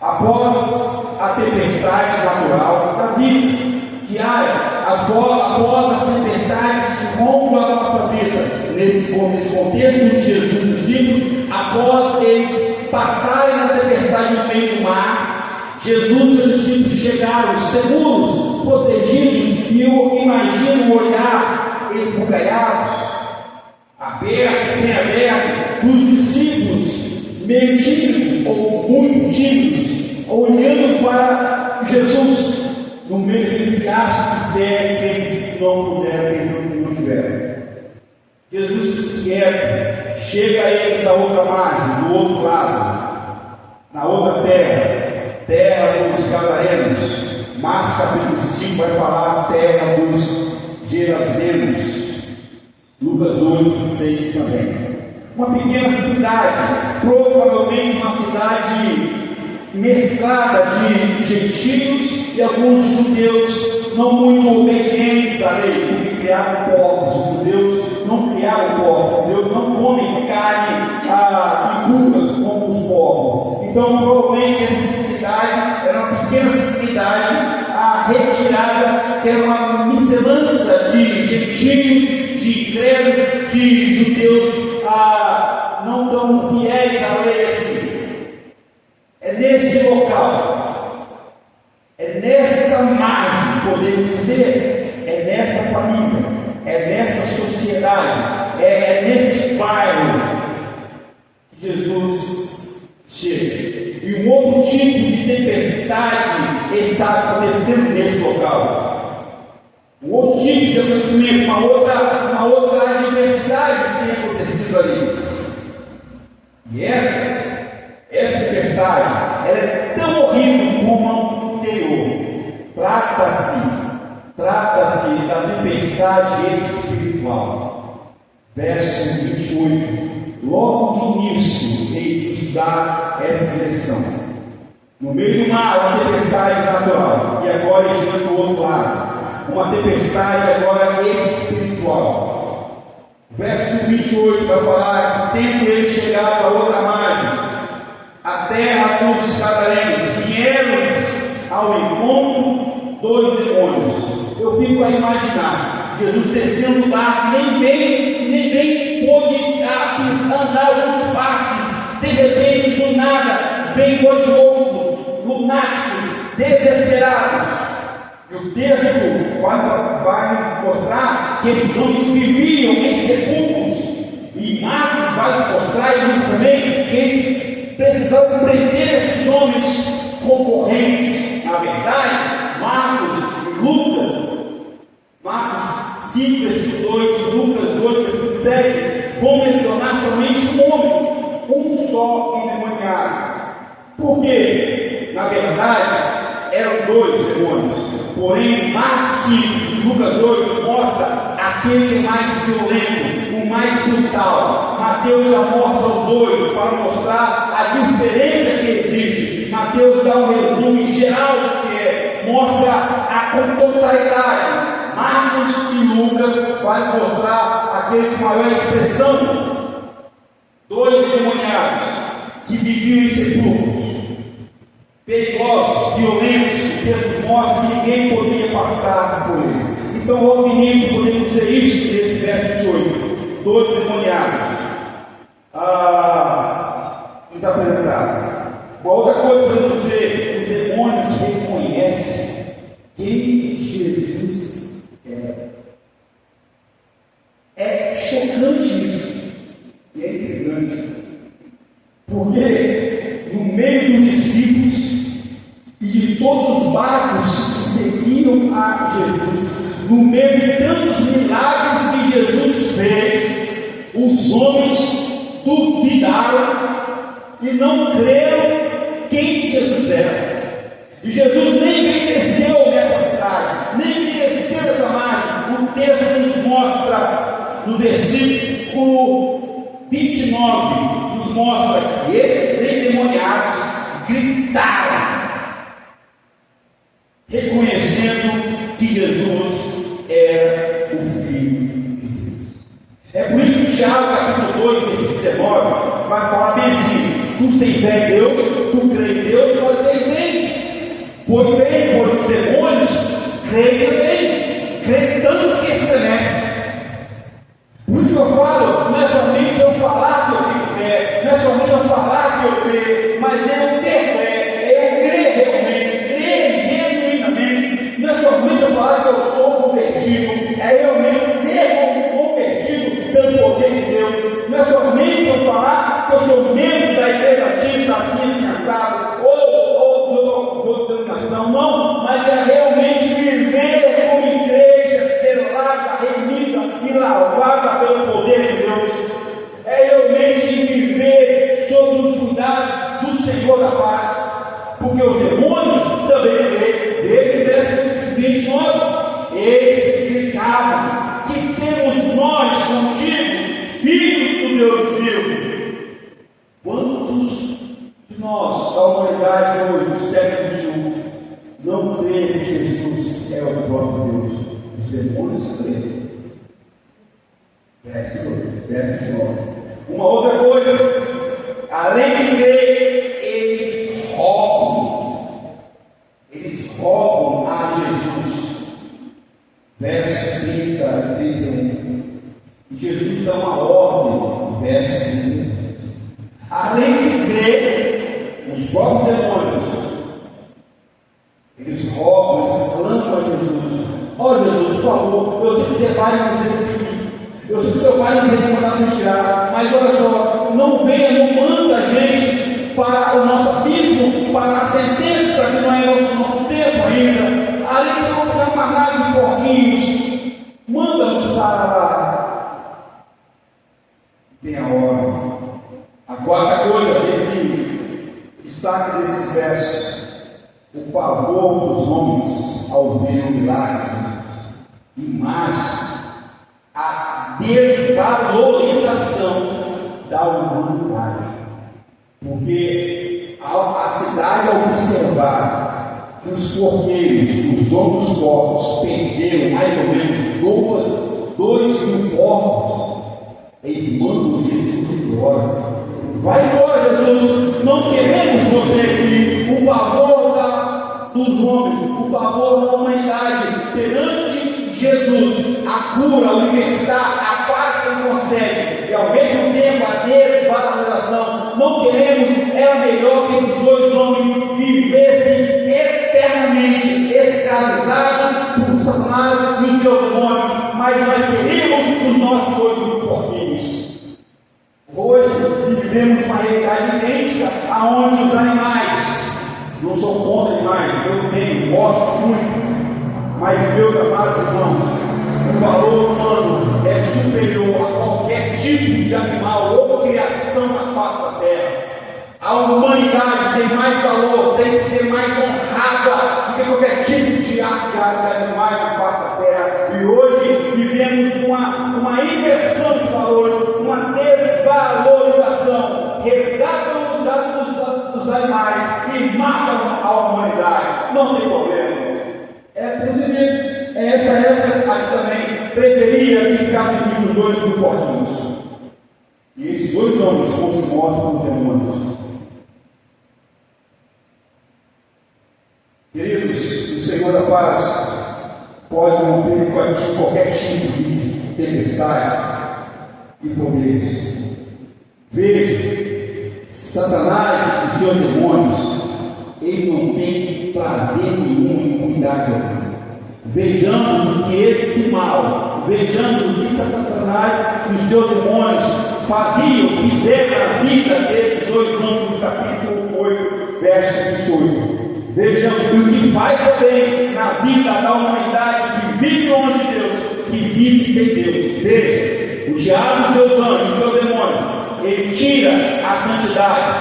Após a tempestade natural da vida diária, após as tempestades que rompem a nossa vida, nesse contexto de Jesus e discípulos, após eles passarem a tempestade no meio do mar, Jesus e seus discípulos chegaram seguros, protegidos, e eu imagino o olhar esbugalhados, abertos, bem abertos, dos discípulos, meio tímidos ou muito tímidos, olhando para Jesus, no meio daquele fiasco de fé que eles não puderam, que não tiveram. Jesus quieto, chega a eles da outra margem, do outro lado, na outra terra dos Gadarenos. Marcos capítulo 5 vai falar terra dos Gerazenos. Lucas 8, 6 também. Uma pequena cidade, provavelmente uma cidade mesclada de gentios e alguns judeus não muito obedientes à lei, porque criavam povos. Os judeus não criaram porcos, Deus não come carne impuras como os porcos. Então, provavelmente, essa cidade era uma pequena cidade retirada, que era uma miscelânea de gentios, de incrédulos, de judeus não tão fiéis à lei assim. É nesse local, é nessa margem, podemos dizer, é nessa família, é nessa sociedade, é nesse bairro que Jesus chega. E um outro tipo de tempestade está acontecendo nesse local. Um outro tipo de acontecimento, uma outra adversidade que tem acontecido ali. E essa tempestade, ela é tão horrível como a anterior. Trata-se da tempestade espiritual. Verso 28. Logo de início, ele nos dá essa direção. No meio do mar, uma tempestade natural, e agora está do outro lado. Uma tempestade agora espiritual. Verso 28 vai falar: tendo ele chegado a outra margem, a terra dos gadarenos, vieram ao encontro dos demônios. Eu fico a imaginar Jesus descendo do barco, nem bem pôde andar alguns passos. De repente, do nada, vem dois loucos, lunáticos, desesperados. E o texto vai nos mostrar que esses homens viviam em sepulcros. E Marcos vai nos mostrar, e Lucas também, que eles precisavam prender esses homens concorrentes. Na verdade, Marcos e Lucas, Marcos 5, versículo 2, Lucas 8, versículo 7, vão mencionar somente um homem, um só endemoniado. Por quê? Na verdade, eram dois demônios. Porém, Marcos 5 e Lucas 8 mostra aquele que é mais violento, o mais brutal. Mateus já mostra os dois para mostrar a diferença que existe. Mateus dá um resumo geral do que é, mostra a totalidade. Marcos e Lucas vai mostrar aquele de maior expressão. Dois endemoniados que viviam em sepulcros, perigosos, violentos. O texto mostra que ninguém podia passar por eles. Então, logo no início, podemos dizer isso nesse verso 18: dois endemoniados nos apresentaram. Uma outra coisa que podemos dizer: os demônios reconhecem quem Jesus é. É chocante isso, e é intrigante, porque no meio dos discípulos e de todos os barcos que seguiam a Jesus, no meio de tantos milagres que Jesus fez, os homens duvidaram e não creram quem Jesus era. E Jesus nem desceu nessa cidade, nem desceu nessa margem. O texto nos mostra, no versículo 29, nos mostra que esses endemoniados gritaram, reconhecendo que Jesus era o Filho de Deus. É por isso que Tiago, capítulo 2, versículo 19, vai falar bem assim: tu tens fé em Deus, tu crê em Deus, vocês creem. Pois bem, pois os demônios creem também, creem tanto que estremecem. Por isso que eu falo, não é somente eu falar que eu tenho fé, não é somente eu falar que eu creio, mas eu ter fé, eu crer realmente, crer genuinamente. Não é somente eu falar que eu sou convertido, é realmente ser convertido pelo poder de Deus. Não é somente eu falar que eu sou membro da igreja batista, assim, assado, ou denominação, não, mas é realmente viver como igreja, selada, remida e lavada pelo poder de Deus. É realmente viver sob os cuidados do Senhor da paz, porque os demônios também creem. Veja o verso 29, eles gritavam: que temos nós contigo, Filho do Deus vivo? Quantos de nós, da humanidade hoje, do século XXI, não creem que Jesus é o próprio Deus? Os demônios creem. rogam a Jesus. Verso 30 e 31. E Jesus dá uma ordem, verso 30. Além de crer, os próprios demônios, eles rogam, eles clamam a Jesus. Ó Jesus, por favor, eu sei que você vai nos explicar. Eu sei que o Senhor vai nos recomendar nos tirar, mas olha só, não venha, não manda a gente para o nosso abismo, para a sentença que não é nosso tempo ainda. Além de uma manada de porquinhos, manda-nos para lá. Tem a hora. A quarta coisa, esse destaque desses versos, o pavor dos homens ao ver o milagre, e mais a desvalorização da humanidade. Porque a cidade, ao observar que os porqueiros, os donos dos porcos, perderam mais ou menos 2.000 porcos, eles mandam Jesus embora. Vai embora, Jesus, não queremos você aqui. O pavor dos homens, o pavor da humanidade perante Jesus, a cura, o libertar, a paz que ele consegue, e ao mesmo tempo a desvalorização. Não queremos, era melhor que esses dois homens vivessem eternamente escravizados por Satanás e os seus demônios, mas nós queríamos os nossos 8 porquinhos. Hoje vivemos uma realidade idêntica aonde os animais, não sou contra animais, eu gosto muito, mas meus amados irmãos, o valor humano é superior a qualquer tipo de animal ou criação na face da terra. A humanidade tem mais valor, tem que ser mais honrada do que qualquer tipo de animais na face da terra. E hoje vivemos uma inversão de valores, uma desvalorização. Resgatam os dados dos animais e matam a humanidade. Não tem problema. Inclusive, essa época aqui também preferia que ficassem vivos os 2 porquinhos. E esses 2 homens fossem mortos por demônios. Queridos, o Senhor da paz pode romper qualquer tipo de tempestade e poderes. Veja, Satanás e os seus demônios, ele não tem prazer nenhum em cuidar de alguém. Vejamos o que esse mal, vejamos o que Satanás e os seus demônios fizeram na vida desses 2 homens do capítulo 8, verso 28. Vejamos o que faz também na vida da humanidade que vive longe de Deus, que vive sem Deus. Veja, o diabo, seus anjos, seus demônios, ele tira a santidade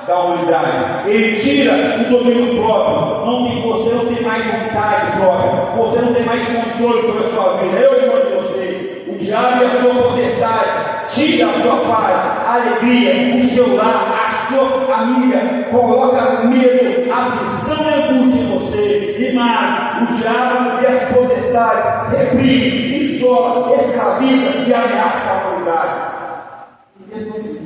da humanidade, ele tira o domínio próprio. Você não tem mais vontade própria, você não tem mais controle sobre a sua vida. Eu mando você. O diabo e a sua potestade tira a sua paz, a alegria, o seu lar, a sua família, coloca medo, aflição e angústia em você. E mais, o diabo e as potestades reprimem, isola, escraviza e ameaça a humanidade. E mesmo assim,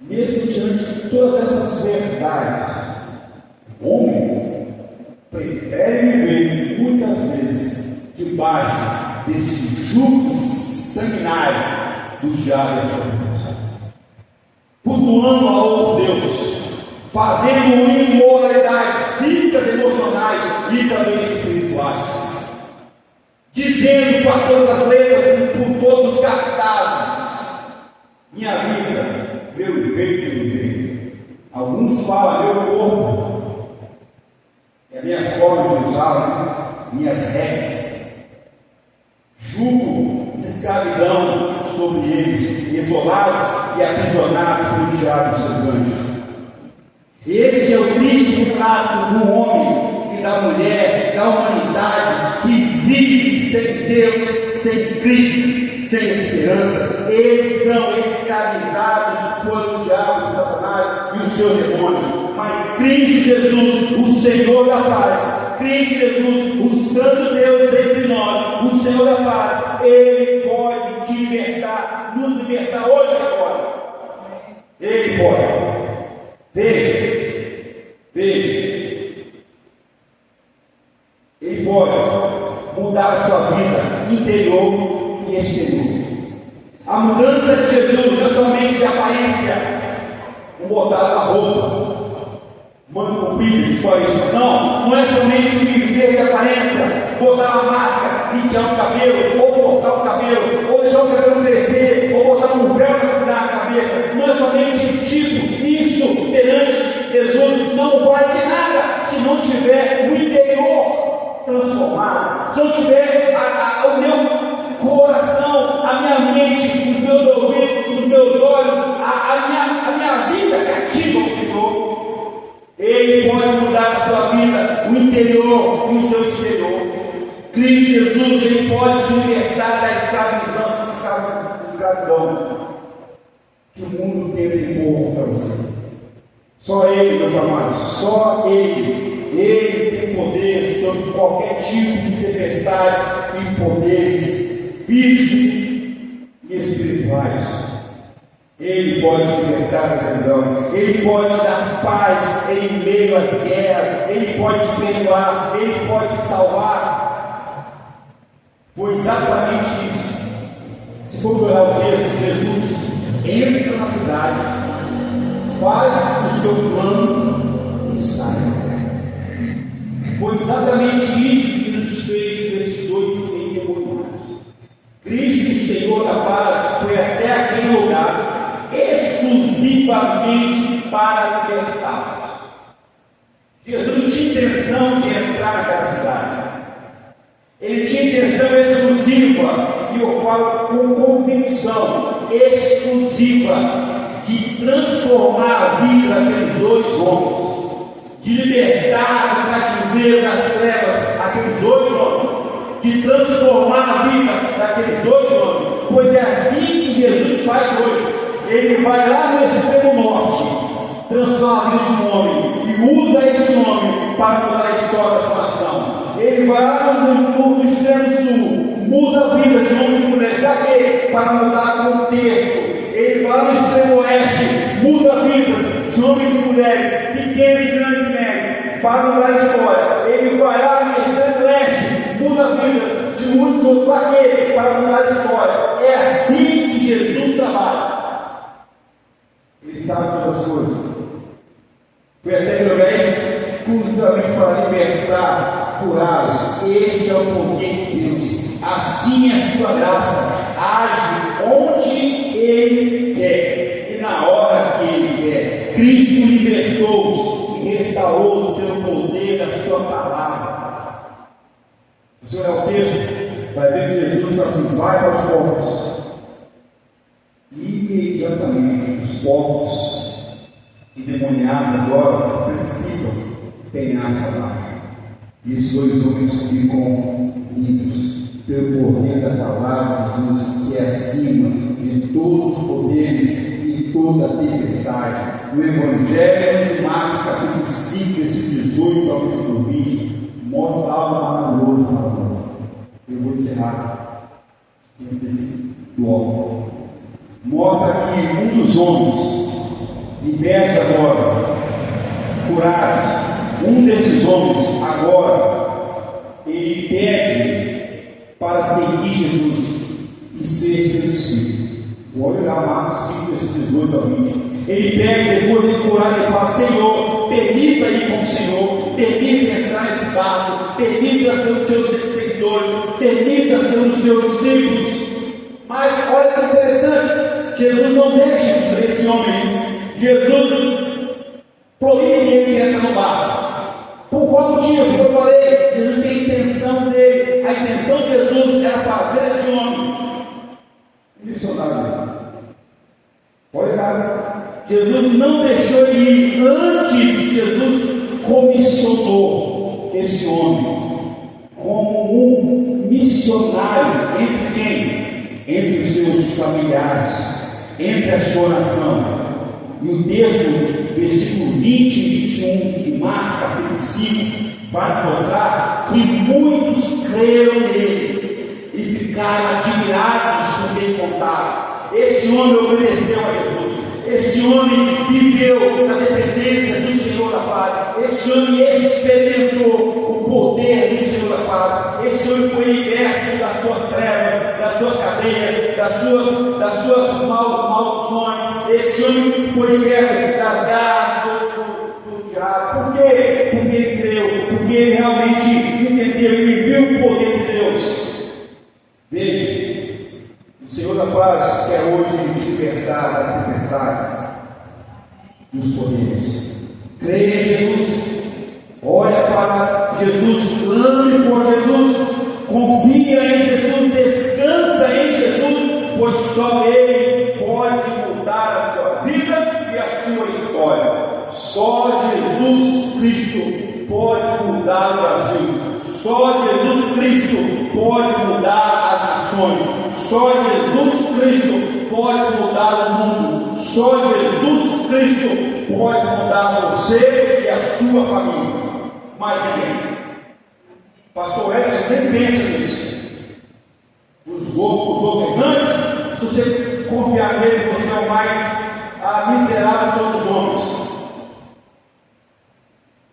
mesmo diante de todas essas verdades, o homem prefere viver muitas vezes debaixo desse jugo sanguinário do diabo, cultuando a outros deuses, fazendo imoralidades físicas, emocionais e também espirituais, dizendo com todas as letras, por todos os cartazes: minha vida, meu jeito de viver. Alguns falam meu corpo, é a minha forma de usá-lo, minhas regras. Jugo de escravidão sobre eles, isolados e aprisionados pelo diabo e seus anjos. Esse é o triste retrato do homem e da mulher, da humanidade que vive sem Deus, sem Cristo, sem esperança. Eles são escravizados pelo diabo, Satanás e os seus demônios. Mas Cristo Jesus, o Senhor da paz, Cristo Jesus, o Santo Deus entre nós, o Senhor da paz, Ele pode te libertar, nos libertar hoje e agora. Ele pode. Veja. Ele pode mudar a sua vida interior e exterior. A mudança de Jesus não é somente de aparência, não botar a roupa, mano comprido, só isso. Não é somente viver de aparência, botar uma máscara, pentear o cabelo, ou cortar o cabelo, ou deixar o cabelo crescer, ou botar um véu na cabeça. Não é somente esse tipo. Isso perante Jesus não vale de nada se não tiver o interior transformado, se não tiver o meu coração, a minha mente, os meus ouvidos, os meus olhos, a minha vida cativa ao Senhor. Ele pode mudar a sua vida, o interior e o seu exterior. Cristo Jesus, Ele pode te libertar da escravidão que o mundo tenta impor para você. Só Ele, meus amados, só Ele. Ele tem poder sobre qualquer tipo de tempestade e poderes físicos e espirituais. Ele pode libertar da escravidão, Ele pode dar paz em meio às guerras, Ele pode te perdoar, Ele pode te salvar. Foi exatamente isso. Se for olhar o texto, Jesus entra na cidade, faz o seu plano e sai. Foi exatamente isso que nos fez esses dois endemoniados. Cristo, Senhor da paz, foi até aquele lugar exclusivamente para libertá-los. Jesus não tinha intenção de entrar naquela cidade. Ele tinha intenção exclusiva, e eu falo com convicção, exclusiva, de transformar a vida daqueles dois homens, de libertar do cativeiro das trevas aqueles dois homens, de transformar a vida daqueles dois homens, pois é assim que Jesus faz hoje. Ele vai lá no extremo norte, transforma a vida de um homem e usa esse homem para mudar a história da sua nação. Ele vai lá no extremo sul, muda a vida de homens e mulheres. Para quê? Para mudar o contexto. Ele vai lá no extremo oeste, muda a vida de homens e mulheres, pequenos e grandes médios, para mudar a história. Ele vai lá no extremo leste, muda a vida de muitos outros. Para quê? Para mudar a história. É assim que Jesus trabalha. Ele sabe todas as coisas. Foi até aquele lugar exclusivamente para libertar, curá-los. Este é o poder de Deus. Assim é a sua graça. Age onde Ele quer e na hora que Ele quer. Cristo libertou-os e restaurou-os pelo poder da sua palavra. Se olhar o texto, vai ver que Jesus fala assim: vai para os porcos. Imediatamente os porcos endemoniados agora se precipitam penhasco abaixo. E os dois homens ficam limpos pelo poder da palavra de Jesus, que é acima de todos os poderes e toda a tempestade. No Evangelho de Marcos, capítulo 5, versículo 18 ao versículo 20, mostra algo maravilhoso para nós. Eu vou encerrar esse bloco. Mostra que um dos homens, libertos agora, curados, um desses homens agora, ele pede para seguir Jesus e ser seu discípulo. Olha lá, Marcos 5, versículo 18 ao 20. Ele pede, depois de curar, ele fala: Senhor, permita ir com o Senhor, permita entrar nesse barco, permita ser os seus seguidores, permita ser os seus discípulos. Mas olha que interessante, Jesus não deixa esse homem. Jesus proíbe ele de entrar no barco. Por qual motivo? Como eu falei, Jesus tem a intenção dele. A intenção de Jesus era fazer esse homem missionário. Olha lá, Jesus não deixou ele ir. Antes, Jesus comissionou esse homem como um missionário. Entre quem? Entre os seus familiares, entre a sua nação. E o texto, versículo 20 e 21 de Marcos, capítulo 5, vai mostrar que muitos creram nele e ficaram admirados com o que ele contava. Esse homem obedeceu a Jesus. Esse homem viveu na dependência do Senhor da paz. Esse homem experimentou o poder do Senhor da suas maldições. Esse homem foi liberto das garras do diabo. Por quê? Porque ele creu, porque ele realmente entendeu e viu o poder de Deus. Veja, o Senhor da paz quer hoje te libertar das tempestades, dos poderes. Creia em Jesus, olha para Jesus, clame por Jesus, confia em Jesus, descansa em Jesus, pois só Ele pode mudar a sua vida e a sua história. Só Jesus Cristo pode mudar o Brasil. Só Jesus Cristo pode mudar as nações. Só Jesus Cristo pode mudar o mundo. Só Jesus Cristo pode mudar você e a sua família. Mas ninguém. Pastor Edson nem pensa nisso. Os governantes, se você confiar neles, você é o mais miserável de todos os homens.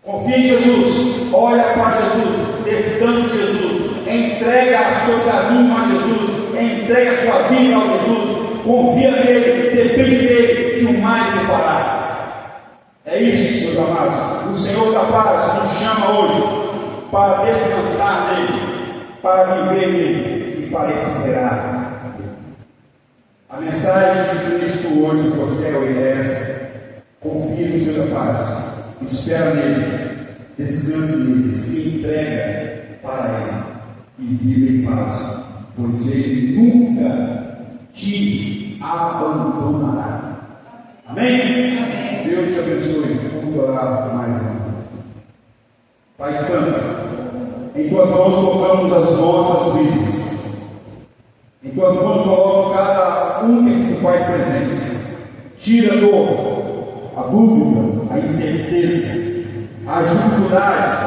Confie em Jesus, olha para Jesus, descanse em Jesus, entrega o seu caminho a Jesus, entrega a sua vida a Jesus, confia nele, depende dele, que o mais lhe fará. É isso, meus amados. O Senhor da paz nos chama hoje para descansar nele, para viver nele e para esperar. A mensagem de Cristo hoje para você é essa: confie no Senhor da paz. Espera nele, descanse nele, se entrega para ele e viva em paz, pois ele nunca te abandonará. Amém? Amém. Deus te abençoe. Vamos orar mais uma vez. Pai Santo, em tuas mãos colocamos as nossas vidas, em tuas mãos coloco cada um que se faz presente. Tira a dor, a dúvida, a incerteza, a dificuldade,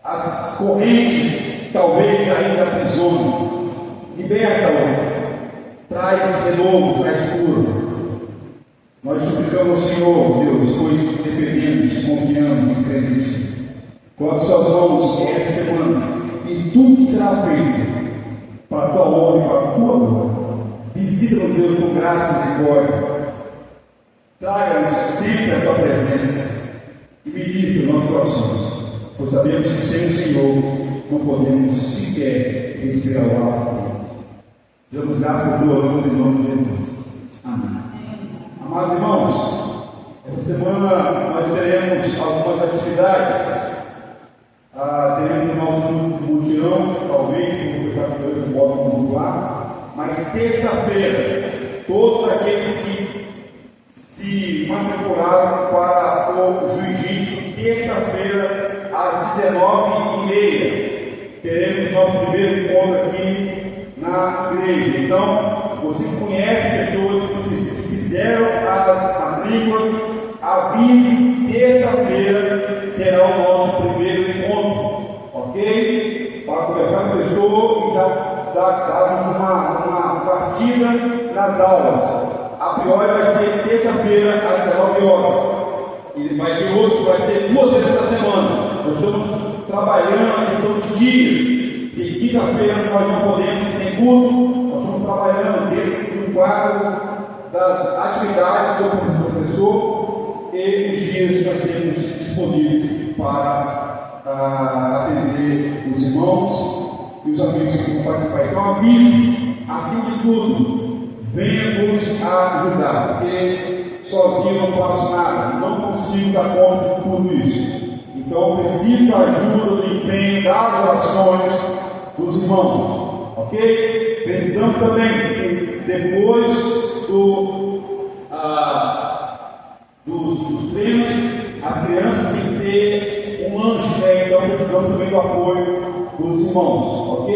as correntes, talvez ainda aprisionam. Liberta-o, traz renovo, traz cura. Nós suplicamos, Senhor, Deus, pois dependemos, confiamos e cremos em Ti. Coloque suas mãos esta semana e tudo será feito para a Tua honra e para a Tua glória. Visita-nos, Deus, com graça e misericórdia. Traga-nos sempre a Tua presença e ministra nossos corações, pois sabemos que sem o Senhor não podemos sequer respirar o ar. Damos graças por Tua luz em nome de Jesus. Amém. Amados irmãos, essa semana nós teremos algumas atividades. Teremos o nosso mutirão, talvez, vou começar com o bota lá, mas terça-feira, todos aqueles que se matricularam para o jiu-jitsu, terça-feira, às 19h30, teremos nosso primeiro encontro aqui na igreja. Então, você conhece pessoas que fizeram as matrículas, avise, terça-feira será o nosso primeiro encontro, ok? Para conversar com a pessoa e já darmos uma partida nas aulas. A priori vai ser terça-feira às 19 horas. E vai ter outro que vai ser 2 vezes na semana. Nós estamos trabalhando a questão de dias. De quinta-feira nós não podemos ter culto. Nós estamos trabalhando dentro do quadro das atividades do professor e os dias que nós temos disponíveis para atender os irmãos e os amigos que vão participar. Então avise, acima de tudo, venha nos ajudar, porque sozinho não faço nada, não consigo dar conta de tudo isso. Então preciso da ajuda, do empenho, das orações dos irmãos, ok? Precisamos também que depois dos treinos, as crianças têm que ter um lanche, né? Então precisamos também do apoio dos irmãos, ok?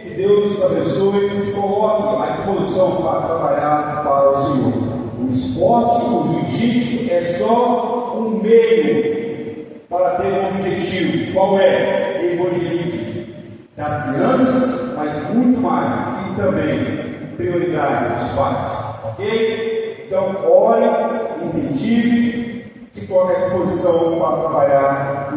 Que Deus abençoe e se coloque à disposição para trabalhar para o Senhor. O esporte, o jiu-jitsu é só um meio para ter um objetivo. Qual é? Evangelismo das crianças, mas muito mais, e também prioridade dos pais, ok? Então, ore, incentive, se coloque à disposição para trabalhar